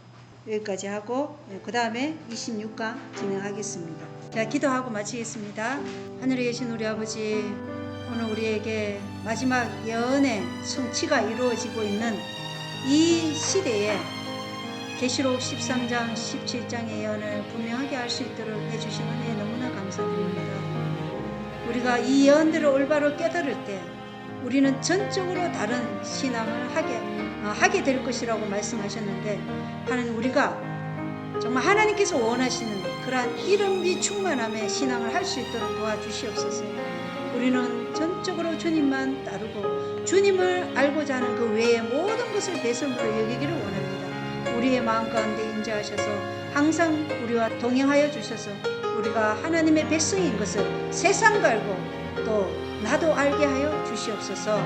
여기까지 하고 그 다음에 26강 진행하겠습니다. 자, 기도하고 마치겠습니다. 하늘에 계신 우리 아버지, 오늘 우리에게 마지막 예언의 성취가 이루어지고 있는 이 시대에 계시록 13장, 17장의 예언을 분명하게 알 수 있도록 해주신 은혜에 너무나 감사드립니다. 우리가 이 예언들을 올바로 깨달을 때 우리는 전적으로 다른 신앙을 하게 될 것이라고 말씀하셨는데, 하나님, 우리가 정말 하나님께서 원하시는 그러한 이름이 충만함의 신앙을 할 수 있도록 도와주시옵소서. 우리는 전적으로 주님만 따르고 주님을 알고자 하는 그 외의 모든 것을 배설물로 여기기를 원합니다. 우리의 마음 가운데 임재하셔서 항상 우리와 동행하여 주셔서 우리가 하나님의 백성인 것을 세상도 알고 또 나도 알게 하여 주시옵소서.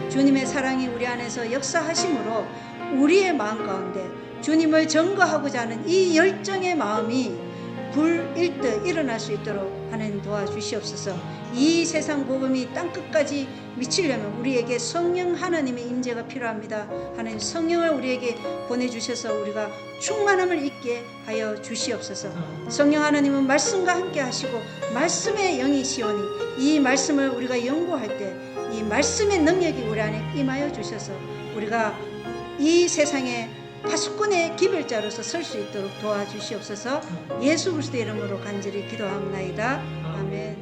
주님의 사랑이 우리 안에서 역사하심으로 우리의 마음 가운데 주님을 증거하고자 하는 이 열정의 마음이 불일듯 일어날 수 있도록 하나님 도와주시옵소서. 이 세상 복음이 땅끝까지 미치려면 우리에게 성령 하나님의 임재가 필요합니다. 하나님, 성령을 우리에게 보내주셔서 우리가 충만함을 잊게 하여 주시옵소서. 성령 하나님은 말씀과 함께 하시고 말씀의 영이시오니 이 말씀을 우리가 연구할 때 이 말씀의 능력이 우리 안에 임하여 주셔서 우리가 이 세상에 파수꾼의 기별자로서 설 수 있도록 도와주시옵소서. 예수 그리스도의 이름으로 간절히 기도합니다. 아멘.